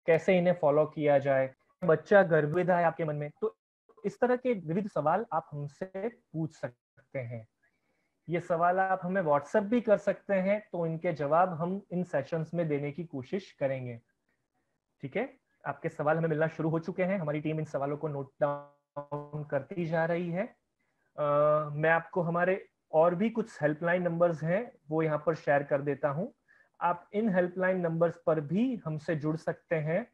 कैसे इन्हें फॉलो किया जाए? बच्चा गर्भित है आपके मन में, तो इस तरह के विविध सवाल आप हमसे पूछ सकते हैं। ये सवाल आप हमें व्हाट्सएप भी कर सकते हैं, तो इनके जवाब हम इन सेशंस में देने की कोशिश करेंगे। ठीक है, आपके सवाल हमें मिलना शुरू हो चुके हैं। हमारी टीम इन सवालों को नोट डाउन करती जा रही है। मैं आपको हमारे और भी कुछ हेल्पलाइन नंबर्स हैं वो यहाँ पर शेयर कर देता हूँ। आप इन हेल्पलाइन नंबर्स पर भी हमसे जुड़ सकते हैं।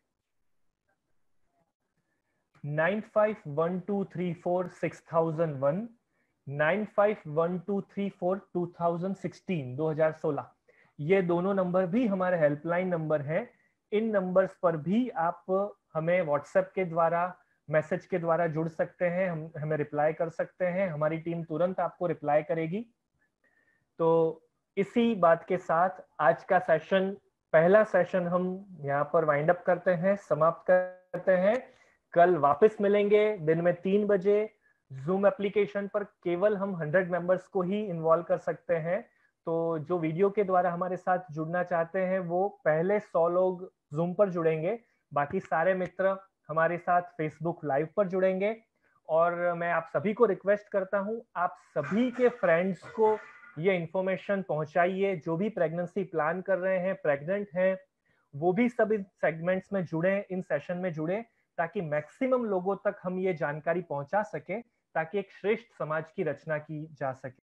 9512346001, 9512342016, 2016, ये दोनों नंबर भी हमारे हेल्पलाइन नंबर हैं। इन नंबर्स पर भी आप हमें व्हाट्सएप के द्वारा, मैसेज के द्वारा जुड़ सकते हैं, हमें रिप्लाई कर सकते हैं। हमारी टीम तुरंत आपको रिप्लाई करेगी। तो इसी बात के साथ आज का सेशन, पहला सेशन हम यहाँ पर वाइंड अप करते हैं, समाप्त करते हैं। कल वापस मिलेंगे दिन में 3 बजे। जूम एप्लीकेशन पर केवल हम 100 मेंबर्स को ही इन्वॉल्व कर सकते हैं। तो जो वीडियो के द्वारा हमारे साथ जुड़ना चाहते हैं वो पहले 100 लोग जूम पर जुड़ेंगे, बाकी सारे मित्र हमारे साथ फेसबुक लाइव पर जुड़ेंगे। और मैं आप सभी को रिक्वेस्ट करता हूं, आप सभी के फ्रेंड्स को ये इंफॉर्मेशन पहुंचाइए। जो भी प्रेगनेंसी प्लान कर रहे हैं, प्रेग्नेंट हैं, वो भी सब इन सेगमेंट्स में जुड़े, इन सेशन में जुड़े, ताकि मैक्सिमम लोगों तक हम ये जानकारी पहुंचा सके, ताकि एक श्रेष्ठ समाज की रचना की जा सके।